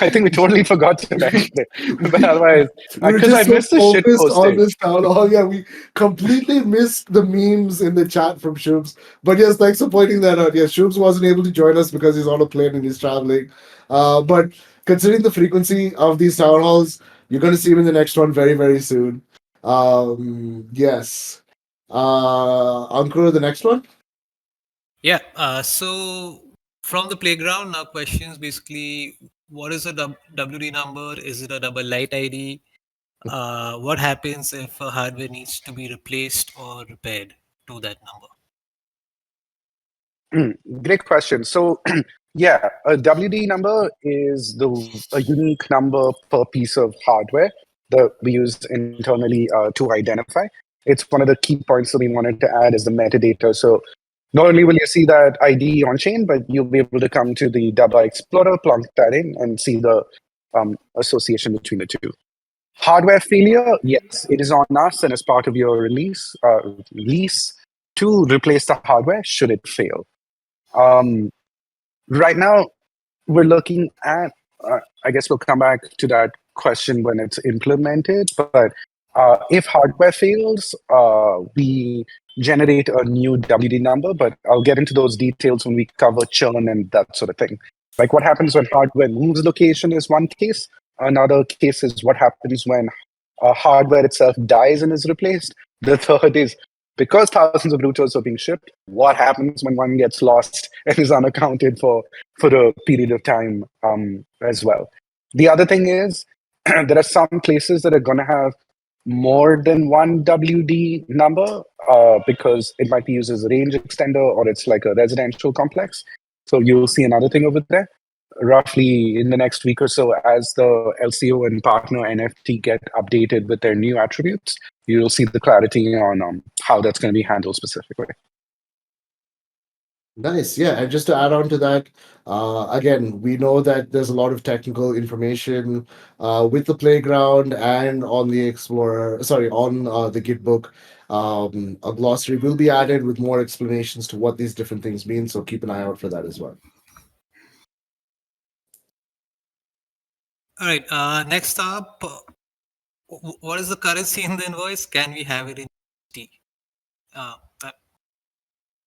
I think we totally forgot to mention it, but otherwise, We were because I just so missed the shit focused on posting. this town hall. Yeah, we completely missed the memes in the chat from Shubs. But yes, thanks for pointing that out. Yes, Shubs wasn't able to join us because he's on a plane and he's traveling. But considering the frequency of these town halls, you're going to see him in the next one very, very soon. Yes. Ankur, the next one? Yeah. So from the playground, now questions basically what is a WD number? Is it a double light ID? What happens if a hardware needs to be replaced or repaired to that number? Great question. So, yeah, a WD number is a unique number per piece of hardware that we use internally to identify. It's one of the key points that we wanted to add is the metadata. So, not only will you see that ID on chain, but you'll be able to come to the Dabba Explorer, plunk that in, and see the association between the two. Hardware failure, yes, it is on us and as part of your lease to replace the hardware should it fail. Um, right now, we're looking at, I guess we'll come back to that question when it's implemented, but if hardware fails, we generate a new WD number, but I'll get into those details when we cover churn and that sort of thing. Like what happens when hardware moves location is one case. Another case is what happens when hardware itself dies and is replaced. The third is because thousands of routers are being shipped, what happens when one gets lost and is unaccounted for a period of time as well. The other thing is there are some places that are going to have more than one WD number because it might be used as a range extender or it's like a residential complex. So you'll see another thing over there. Roughly in the next week or so, as the LCO and partner NFT get updated with their new attributes, you'll see the clarity on how that's going to be handled specifically. Nice. Yeah. And just to add on to that, again, we know that there's a lot of technical information with the playground and on the Explorer, sorry, on the Gitbook. A glossary will be added with more explanations to what these different things mean. So keep an eye out for that as well. All right. Next up, what is the currency in the invoice? Can we have it in USD? That,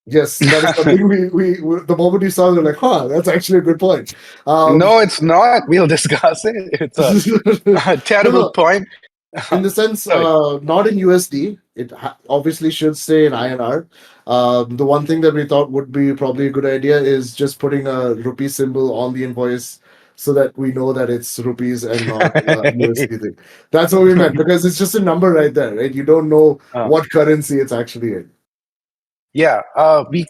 Yes, that is something we the moment you saw it, we're like, huh, that's actually a good point. No, it's not. We'll discuss it. It's a No, terrible no. point. In the sense, Sorry. not in USD. It obviously should stay in INR. The one thing that we thought would be probably a good idea is just putting a rupee symbol on the invoice so that we know that it's rupees and not USD thing. That's what we meant because it's just a number right there, right? You don't know what currency it's actually in. Yeah, we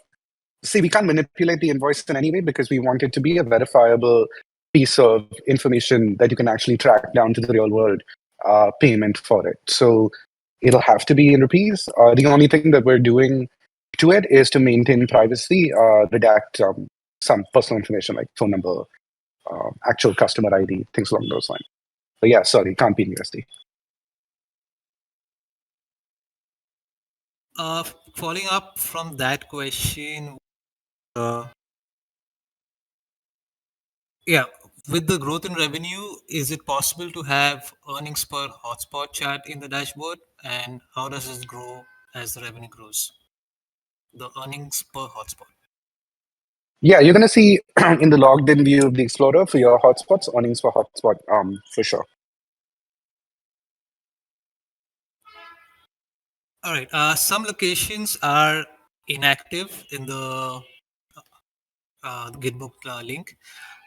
can't manipulate the invoice in any way because we want it to be a verifiable piece of information that you can actually track down to the real world payment for it. So it'll have to be in rupees. The only thing that we're doing to it is to maintain privacy, redact some personal information like phone number, actual customer ID, things along those lines. But yeah, sorry, it can't be in USD. following up from that question, yeah, with the growth in revenue, is it possible to have earnings per hotspot chart in the dashboard? And how does this grow as the revenue grows? The earnings per hotspot. Yeah, you're gonna see in the logged in view of the Explorer for your hotspots, earnings for hotspot, for sure. All right. Some locations are inactive in the Gitbook link.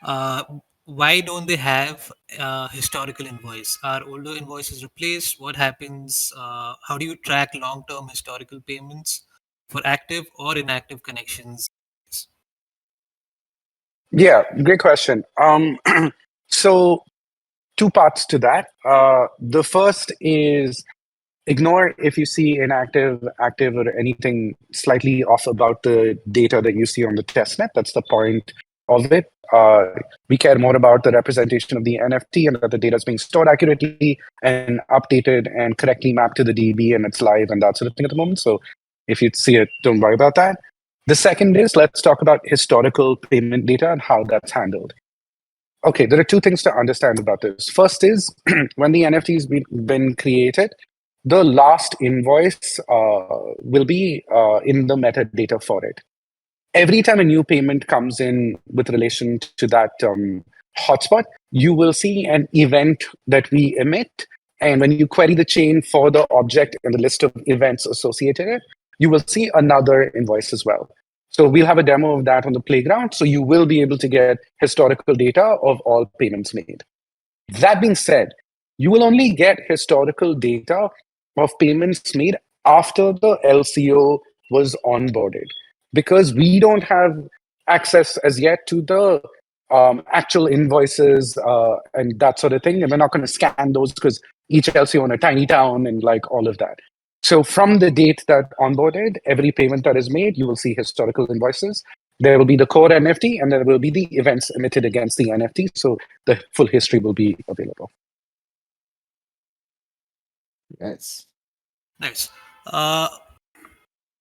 Uh, why don't they have historical invoice? Are older invoices replaced? What happens? How do you track long-term historical payments for active or inactive connections? Yeah, great question. So two parts to that. The first is ignore if you see inactive, active, or anything slightly off about the data that you see on the testnet. That's the point of it. We care more about the representation of the NFT and that the data is being stored accurately and updated and correctly mapped to the DB and it's live and that sort of thing at the moment. So if you see it, don't worry about that. The second is let's talk about historical payment data and how that's handled. Okay, there are two things to understand about this. First is when the NFT has been created, the last invoice will be in the metadata for it. Every time a new payment comes in with relation to that hotspot, you will see an event that we emit. And when you query the chain for the object and the list of events associated, you will see another invoice as well. So we'll have a demo of that on the playground. So you will be able to get historical data of all payments made. That being said, you will only get historical data of payments made after the LCO was onboarded because we don't have access as yet to the actual invoices and that sort of thing. And we're not going to scan those because each LCO in a tiny town and like all of that. So from the date that onboarded, every payment that is made, you will see historical invoices. There will be the core NFT and there will be the events emitted against the NFT. So the full history will be available. Nice. Nice.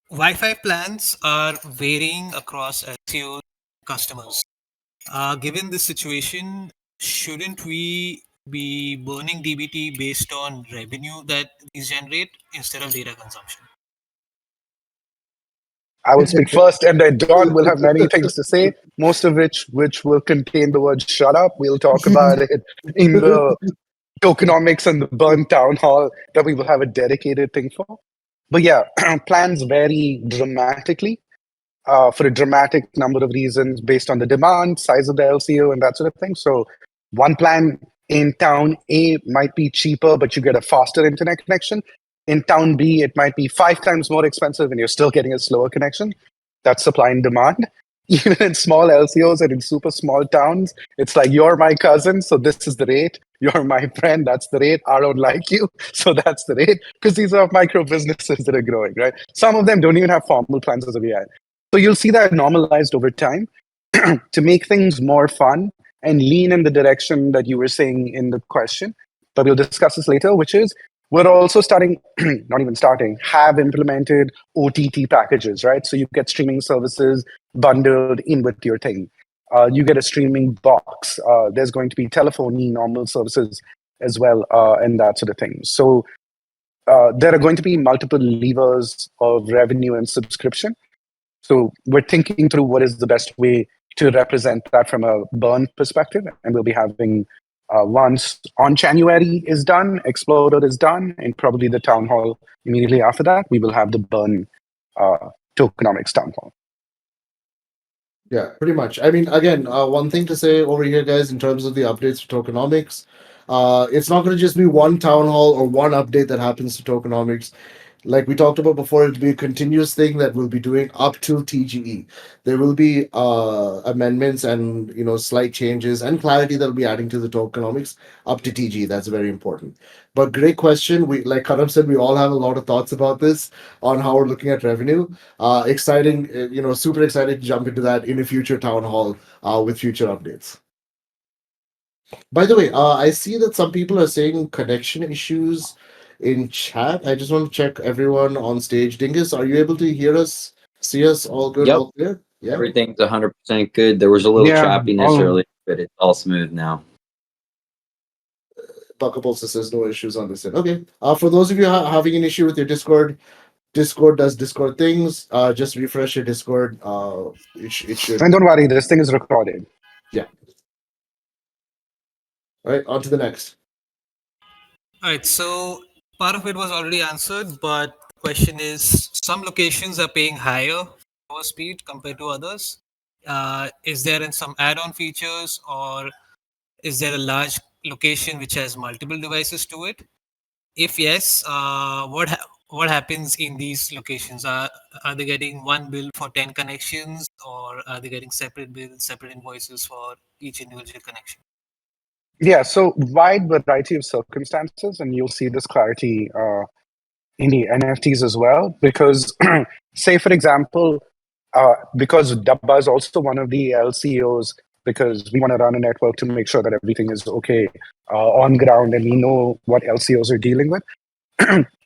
Wi-Fi plans are varying across LCO customers. Given this situation, shouldn't we be burning DBT based on revenue that these generate instead of data consumption? I will speak first, and then Don will have many things to say, most of which will contain the word "shut up." We'll talk about it in the tokenomics and the burn town hall that we will have a dedicated thing for. But yeah, plans vary dramatically for a dramatic number of reasons based on the demand, size of the LCO, and that sort of thing. So one plan In town A might be cheaper, but you get a faster internet connection. In town B, it might be 5 times more expensive and you're still getting a slower connection. That's supply and demand. Even in small LCOs and in super small towns, it's like, you're my cousin, so this is the rate. You're my friend, that's the rate. I don't like you, so that's the rate. Because these are micro businesses that are growing, right? Some of them don't even have formal plans as of yet. So you'll see that normalized over time to make things more fun and lean in the direction that you were saying in the question. But we'll discuss this later, which is we're also starting, not even starting, have implemented OTT packages, right? So you get streaming services bundled in with your thing. You get a streaming box. There's going to be telephony, normal services as well, and that sort of thing. So there are going to be multiple levers of revenue and subscription. So we're thinking through what is the best way to represent that from a burn perspective, and we'll be having once on January is done, Explorer is done, and probably the Town Hall immediately after that, we will have the burn tokenomics Town Hall. Yeah, pretty much. I mean, again, one thing to say over here, guys, in terms of the updates for tokenomics, it's not going to just be one town hall or one update that happens to tokenomics. Like we talked about before, it'll be a continuous thing that we'll be doing up to TGE. There will be amendments and slight changes and clarity that will be adding to the tokenomics up to TGE. That's very important. But great question. We, like Karam said, we all have a lot of thoughts about this on how we're looking at revenue. Exciting, super excited to jump into that in a future town hall with future updates. By the way, I see that some people are saying connection issues in chat. I just want to check everyone on stage. Dingus, are you able to hear us, see us? All good, Yep. all clear? Yeah. Everything's 100% good. There was a little Yeah, choppiness earlier, but it's all smooth now. Buckable says no issues on this end. Okay. For those of you having an issue with your Discord, Discord does Discord things. Just refresh your Discord. It should. and don't worry, this thing is recorded. Yeah. All right. On to the next. All right, so part of it was already answered, but the question is some locations are paying higher for speed compared to others. Is there in some add-on features, or is there a large location which has multiple devices to it? If yes, what happens in these locations? Are they getting one bill for 10 connections, or are they getting separate bills, separate invoices for each individual connection? Yeah, so wide variety of circumstances, and you'll see this clarity in the NFTs as well. Because, say, for example, because Dabba is also one of the LCOs, because we want to run a network to make sure that everything is okay on ground and we know what LCOs are dealing with.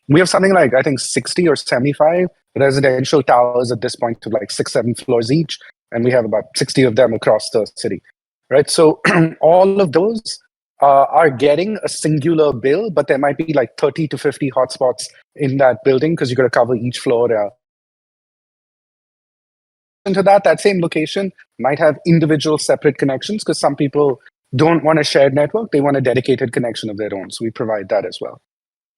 We have something like, I think, 60 or 75 residential towers at this point of like 6, 7 floors each. And we have about 60 of them across the city, right? So all of those are getting a singular bill, but there might be like 30 to 50 hotspots in that building because you got to cover each floor. Into that same location might have individual separate connections because some people don't want a shared network. They want a dedicated connection of their own. So we provide that as well.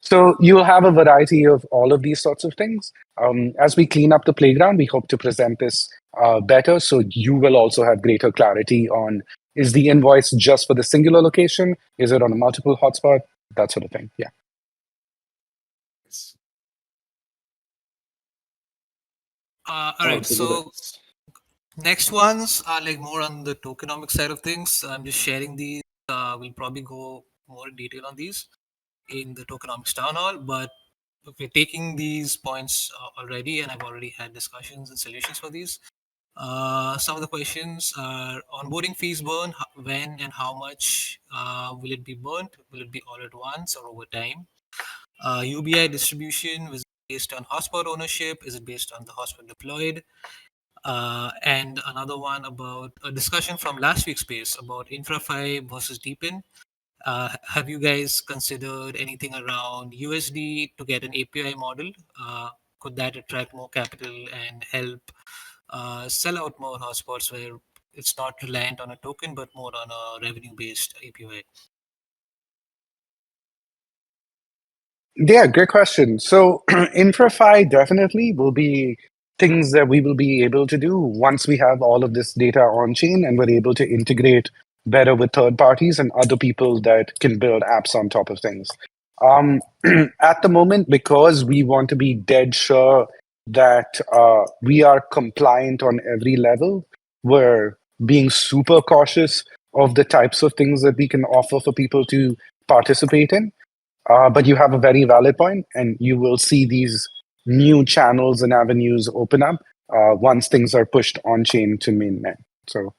So you'll have a variety of all of these sorts of things. As we clean up the playground, we hope to present this better. So you will also have greater clarity on, is the invoice just for the singular location? Is it on a multiple hotspot? That sort of thing. Yeah. All right, so next ones are like more on the tokenomic side of things. I'm just sharing these. We'll probably go more in detail on these in the tokenomics town hall, but we're taking these points already, and I've already had discussions and solutions for these. Some of the questions are onboarding fees burn, when and how much will it be burnt? Will it be all at once or over time? UBI distribution, is it based on hotspot ownership? Is it based on the hotspot deployed? And another one about a discussion from last week's space about InfraFi versus Deepin. Have you guys considered anything around USD to get an API model? Could that attract more capital and help sell out more hotspots where it's not reliant on a token but more on a revenue-based API? Yeah, great question. So InfraFi definitely will be things that we will be able to do once we have all of this data on chain and we're able to integrate better with third parties and other people that can build apps on top of things. Um, at the moment, because we want to be dead sure that we are compliant on every level, we're being super cautious of the types of things that we can offer for people to participate in. But you have a very valid point, and you will see these new channels and avenues open up once things are pushed on chain to mainnet. So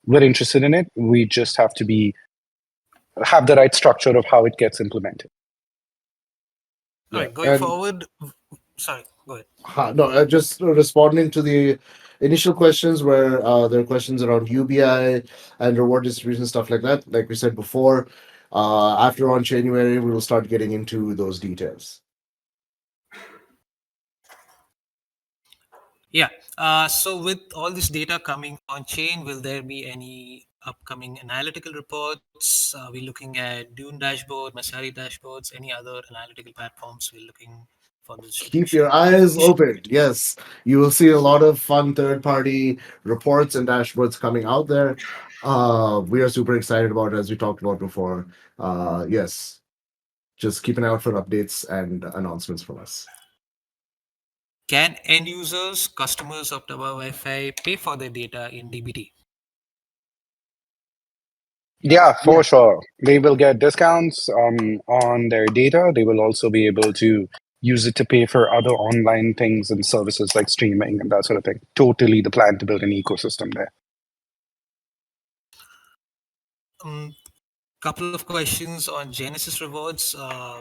we're interested in it. We just have to be have the right structure of how it gets implemented. All Yeah, right, going and forward, sorry, go ahead. no, just responding to the initial questions where there are questions around UBI and reward distribution stuff like that. Like we said before, after on January, we will start getting into those details. Yeah. So with all this data coming on chain, will there be any upcoming analytical reports? Are we looking at Dune dashboard, Masari dashboards, any other analytical platforms we're looking for the Keep distribution? your eyes open. Yes, you will see a lot of fun third-party reports and dashboards coming out there. We are super excited about it, as we talked about before. Yes, just keep an eye out for updates and announcements from us. Can end users, customers of Dabba Wi-Fi pay for their data in DBT? Yeah, Yeah, for sure. They will get discounts on their data. They will also be able to use it to pay for other online things and services like streaming and that sort of thing. Totally the plan to build an ecosystem there. Couple of questions on Genesis rewards,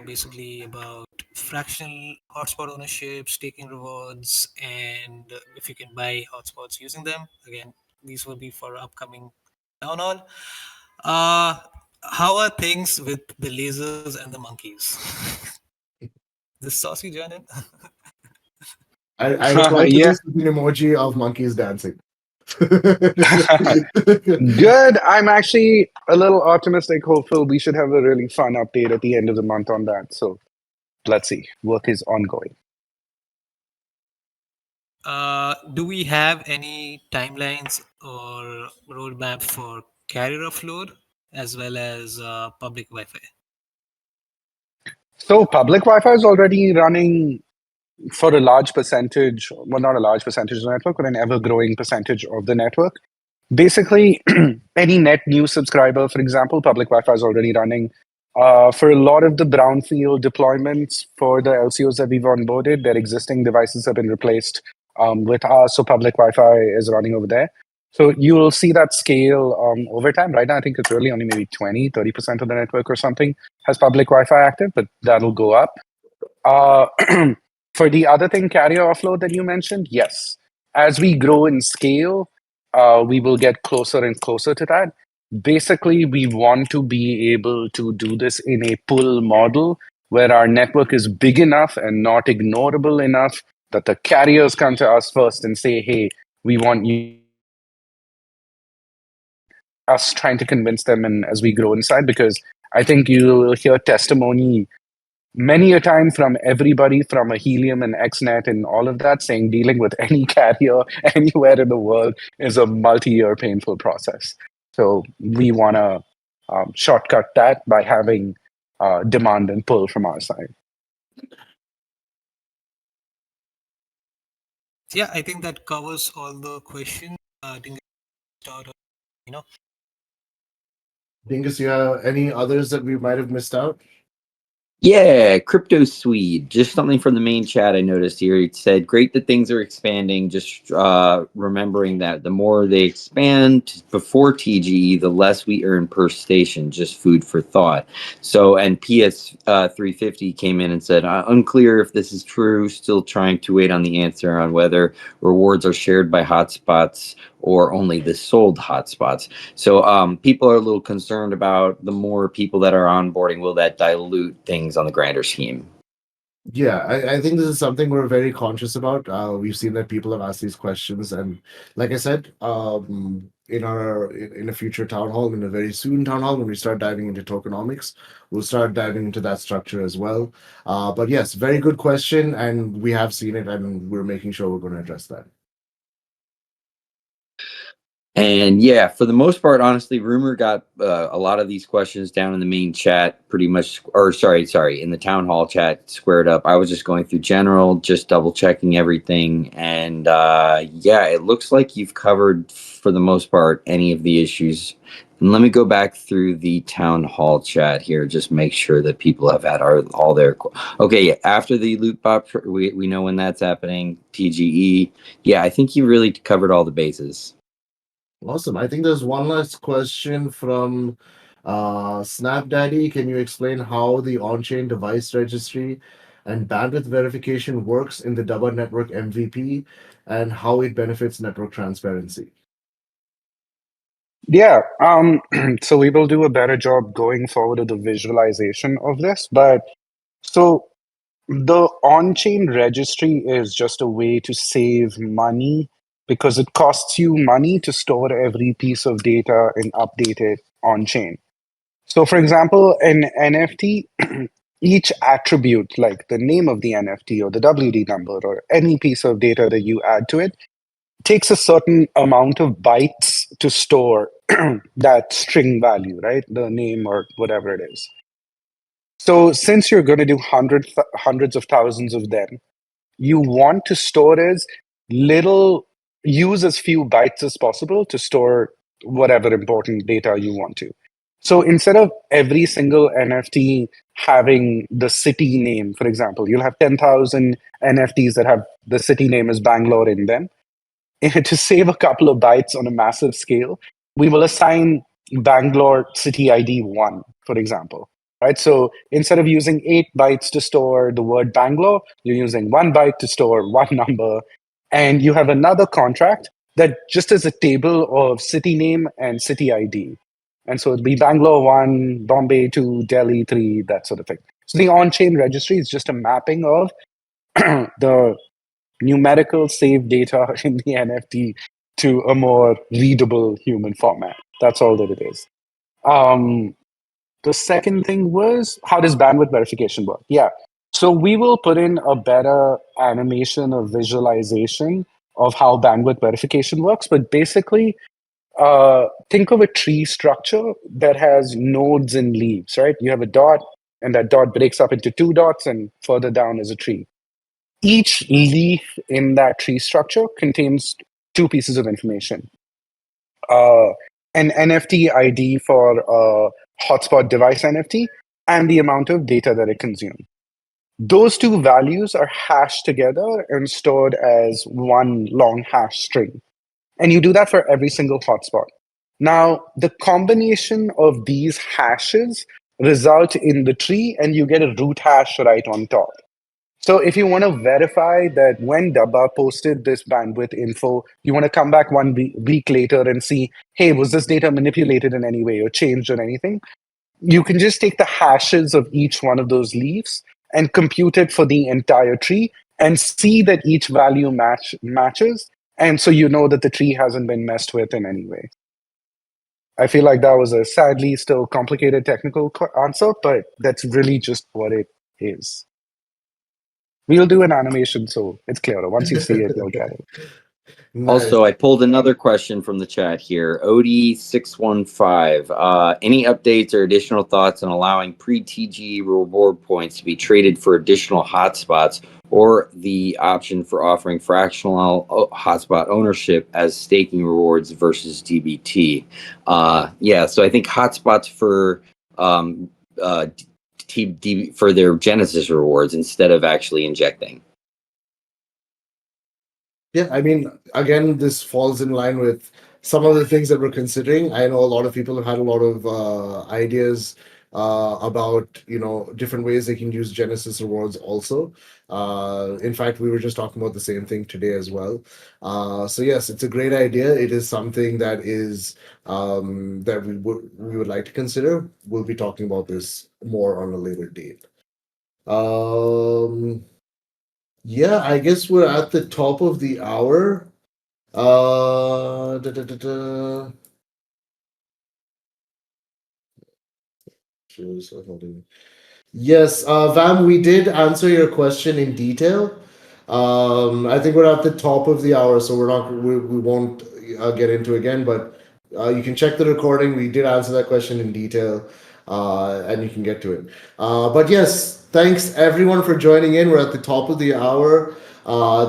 basically about fractional hotspot ownership, staking rewards, and if you can buy hotspots using them. Again, these will be for upcoming town hall. Uh, how are things with the lasers and the monkeys? This saucy Janet? I replied to Yeah. this with an emoji of monkeys dancing. Good. I'm actually a little optimistic, hopeful. We should have a really fun update at the end of the month on that. So let's see. Work is ongoing. Do we have any timelines or roadmap for carrier offload as well as public Wi-Fi? So public Wi-Fi is already running for a large percentage, well, not a large percentage of the network, but an ever-growing percentage of the network. Basically, any net new subscriber, for example, public Wi-Fi is already running. For a lot of the brownfield deployments for the LCOs that we've onboarded, their existing devices have been replaced with ours, so public Wi-Fi is running over there. So you will see that scale over time. Right now, I think it's really only maybe 20, 30% of the network or something has public Wi-Fi active, but that'll go up. Uh, for the other thing, carrier offload that you mentioned, yes. As we grow in scale, we will get closer and closer to that. Basically, we want to be able to do this in a pull model where our network is big enough and not ignorable enough that the carriers come to us first and say, hey, we want you. Us trying to convince them and as we grow inside, because I think you will hear testimony many a time from everybody from a Helium and XNet and all of that saying dealing with any carrier anywhere in the world is a multi-year painful process. So we want to shortcut that by having demand and pull from our side. Yeah, I think that covers all the questions. I think start, you know, Dingus, you have any others that we might have missed out? Yeah, Crypto Swede. Just something from the main chat I noticed here. It said, "Great that things are expanding. Just remembering that the more they expand before TGE, the less we earn per station. Just food for thought." So, and PS 350 came in and said, "Unclear if this is true. Still trying to wait on the answer on whether rewards are shared by hotspots or only the sold hotspots." So people are a little concerned about the more people that are onboarding, will that dilute things on the grander scheme? Yeah, I think this is something we're very conscious about. We've seen that people have asked these questions, and like I said, in a future town hall, in a very soon town hall, when we start diving into tokenomics, we'll start diving into that structure as well. But yes, very good question, and we have seen it, and we're making sure we're going to address that. And yeah, for the most part, honestly, Rumor got a lot of these questions down in the main chat pretty much, or sorry, in the town hall chat squared up. I was just going through general, just double checking everything. And yeah, it looks like you've covered, for the most part, any of the issues. And let me go back through the town hall chat here, just make sure that people have had all their. Okay, yeah, after the loot box, we know when that's happening. TGE. Yeah, I think you really covered all the bases. Awesome. I think there's one last question from Snapdaddy. Can you explain how the on-chain device registry and bandwidth verification works in the Dabba network MVP and how it benefits network transparency? Yeah. So we will do a better job going forward of the visualization of this. But so the on-chain registry is just a way to save money because it costs you money to store every piece of data and update it on-chain. So, for example, an NFT, each attribute, like the name of the NFT or the WD number or any piece of data that you add to it, takes a certain amount of bytes to store that string value, right? The name or whatever it is. So, since you're going to do hundreds of thousands of them, you want to store as little, use as few bytes as possible to store whatever important data you want to. So instead of every single NFT having the city name, for example, you'll have 10,000 NFTs that have the city name as Bangalore in them. To save a couple of bytes on a massive scale, we will assign Bangalore City ID 1, for example. Right? So instead of using 8 bytes to store the word Bangalore, you're using 1 byte to store one number. And you have another contract that just is a table of city name and city ID. And so it'll be Bangalore 1, Bombay 2, Delhi 3, that sort of thing. So the on chain registry is just a mapping of the numerical save data in the NFT to a more readable human format. That's all that it is. Um, the second thing was, how does bandwidth verification work? Yeah. So we will put in a better animation or visualization of how bandwidth verification works. But basically, think of a tree structure that has nodes and leaves, right? You have a dot, and that dot breaks up into two dots, and further down is a tree. Each leaf in that tree structure contains two pieces of information. Uh, an NFT ID for a hotspot device NFT and the amount of data that it consumes. Those two values are hashed together and stored as one long hash string. And you do that for every single hotspot. Now, the combination of these hashes result in the tree, and you get a root hash right on top. So if you want to verify that when Dabba posted this bandwidth info, you want to come back one week later and see, hey, was this data manipulated in any way or changed or anything? You can just take the hashes of each one of those leaves and compute it for the entire tree and see that each value matches. And so you know that the tree hasn't been messed with in any way. I feel like that was a sadly still complicated technical answer, but that's really just what it is. We'll do an animation so it's clearer. Once you see it, you'll get it. Nice. Also, I pulled another question from the chat here. Odie615. Any updates or additional thoughts on allowing pre-TG reward points to be traded for additional hotspots or the option for offering fractional hotspot ownership as staking rewards versus DBT? Yeah, so I think hotspots for uh, for their Genesis rewards instead of actually injecting. Yeah, I mean, again, this falls in line with some of the things that we're considering. I know a lot of people have had a lot of ideas about different ways they can use Genesis rewards also. In fact, we were just talking about the same thing today as well. So yes, it's a great idea. It is something that is that we would like to consider. We'll be talking about this more on a later date. Um, yeah, I guess we're at the top of the hour. Da, da, da, da. Yes, Vam, we did answer your question in detail. I think we're at the top of the hour, so we won't get into again, but you can check the recording. We did answer that question in detail, and you can get to it. But yes, thanks everyone for joining in. We're at the top of the hour.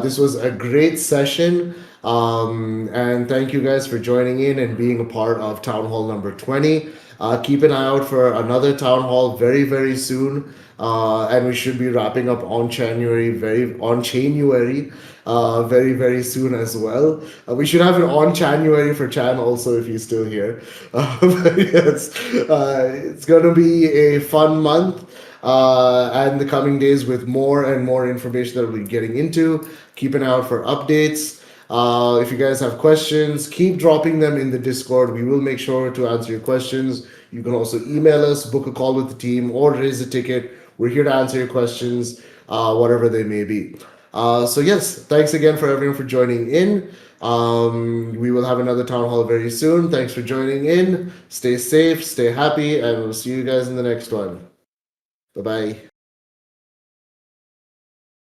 This was a great session. And thank you guys for joining in and being a part of Town Hall number 20. Keep an eye out for another Town Hall very, very soon. And we should be wrapping up on January very, very soon as well. We should have it on January for Chan also if he's still here. But yes, it's going to be a fun month. And the coming days with more and more information that we'll be getting into. Keep an eye out for updates. If you guys have questions, keep dropping them in the Discord. We will make sure to answer your questions. You can also email us, book a call with the team, or raise a ticket. We're here to answer your questions, whatever they may be. So yes, thanks again for everyone for joining in. We will have another town hall very soon. Thanks for joining in. Stay safe, stay happy, and we'll see you guys in the next one. Bye bye.